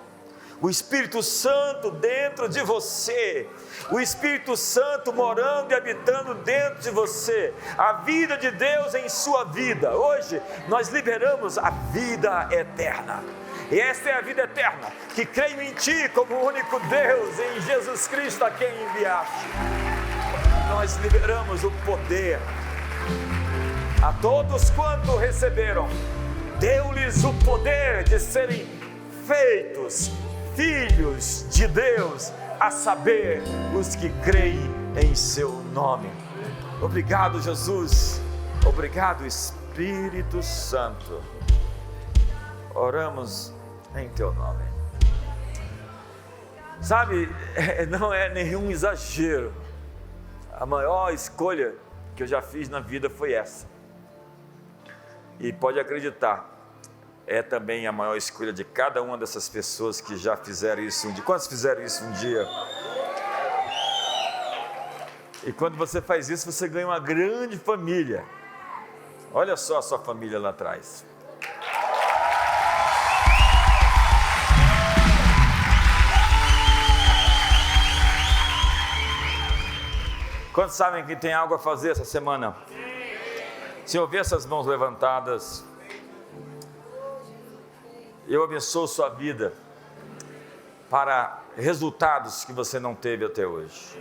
o Espírito Santo dentro de você, o Espírito Santo morando e habitando dentro de você, a vida de Deus em sua vida. Hoje nós liberamos a vida eterna, e esta é a vida eterna, que creio em Ti como o único Deus, em Jesus Cristo a quem enviaste. Nós liberamos o poder a todos quanto receberam, deu-lhes o poder de serem feitos filhos de Deus, a saber, os que creem em seu nome. Obrigado, Jesus. Obrigado, Espírito Santo. Oramos em teu nome. Sabe, não é nenhum exagero. A maior escolha que eu já fiz na vida foi essa. E pode acreditar, é também a maior escolha de cada uma dessas pessoas que já fizeram isso um dia. Quantos fizeram isso um dia? E quando você faz isso, você ganha uma grande família. Olha só a sua família lá atrás. Quantos sabem que tem algo a fazer essa semana? Se eu ver essas mãos levantadas, eu abençoo sua vida para resultados que você não teve até hoje,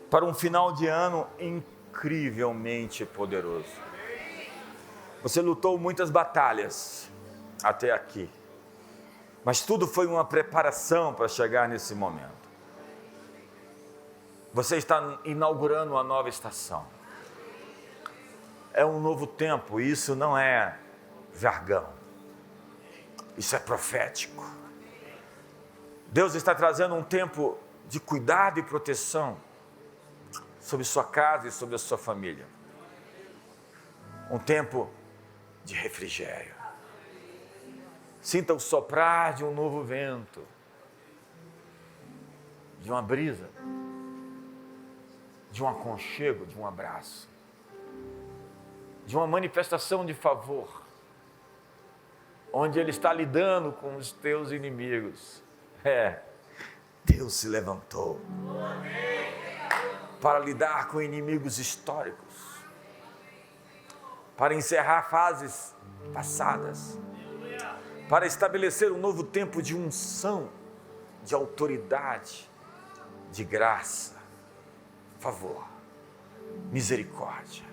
para um final de ano incrivelmente poderoso. Você lutou muitas batalhas até aqui, mas tudo foi uma preparação para chegar nesse momento. Você está inaugurando uma nova estação. É um novo tempo, e isso não é jargão. Isso é profético. Deus está trazendo um tempo de cuidado e proteção sobre sua casa e sobre a sua família. Um tempo de refrigério. Sinta o soprar de um novo vento, de uma brisa, de um aconchego, de um abraço, de uma manifestação de favor, onde Ele está lidando com os teus inimigos. Deus se levantou para lidar com inimigos históricos, para encerrar fases passadas, para estabelecer um novo tempo de unção, de autoridade, de graça, favor, misericórdia.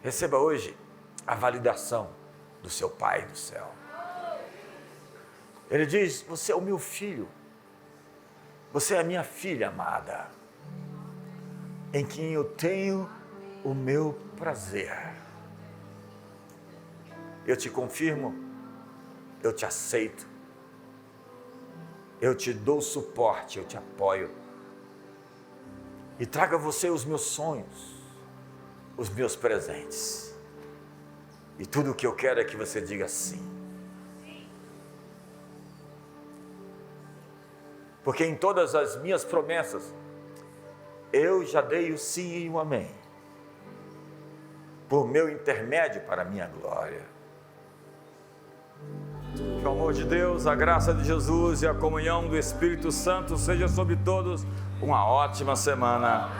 Receba hoje a validação do seu Pai do céu. Ele diz: você é o meu filho, você é a minha filha amada, em quem eu tenho o meu prazer. Eu te confirmo, eu te aceito, eu te dou suporte, eu te apoio, e trago a você os meus sonhos, os meus presentes, e tudo o que eu quero é que você diga sim. Porque em todas as minhas promessas, eu já dei o sim e o amém, por meu intermédio para a minha glória. Que o amor de Deus, a graça de Jesus e a comunhão do Espírito Santo seja sobre todos. Uma ótima semana.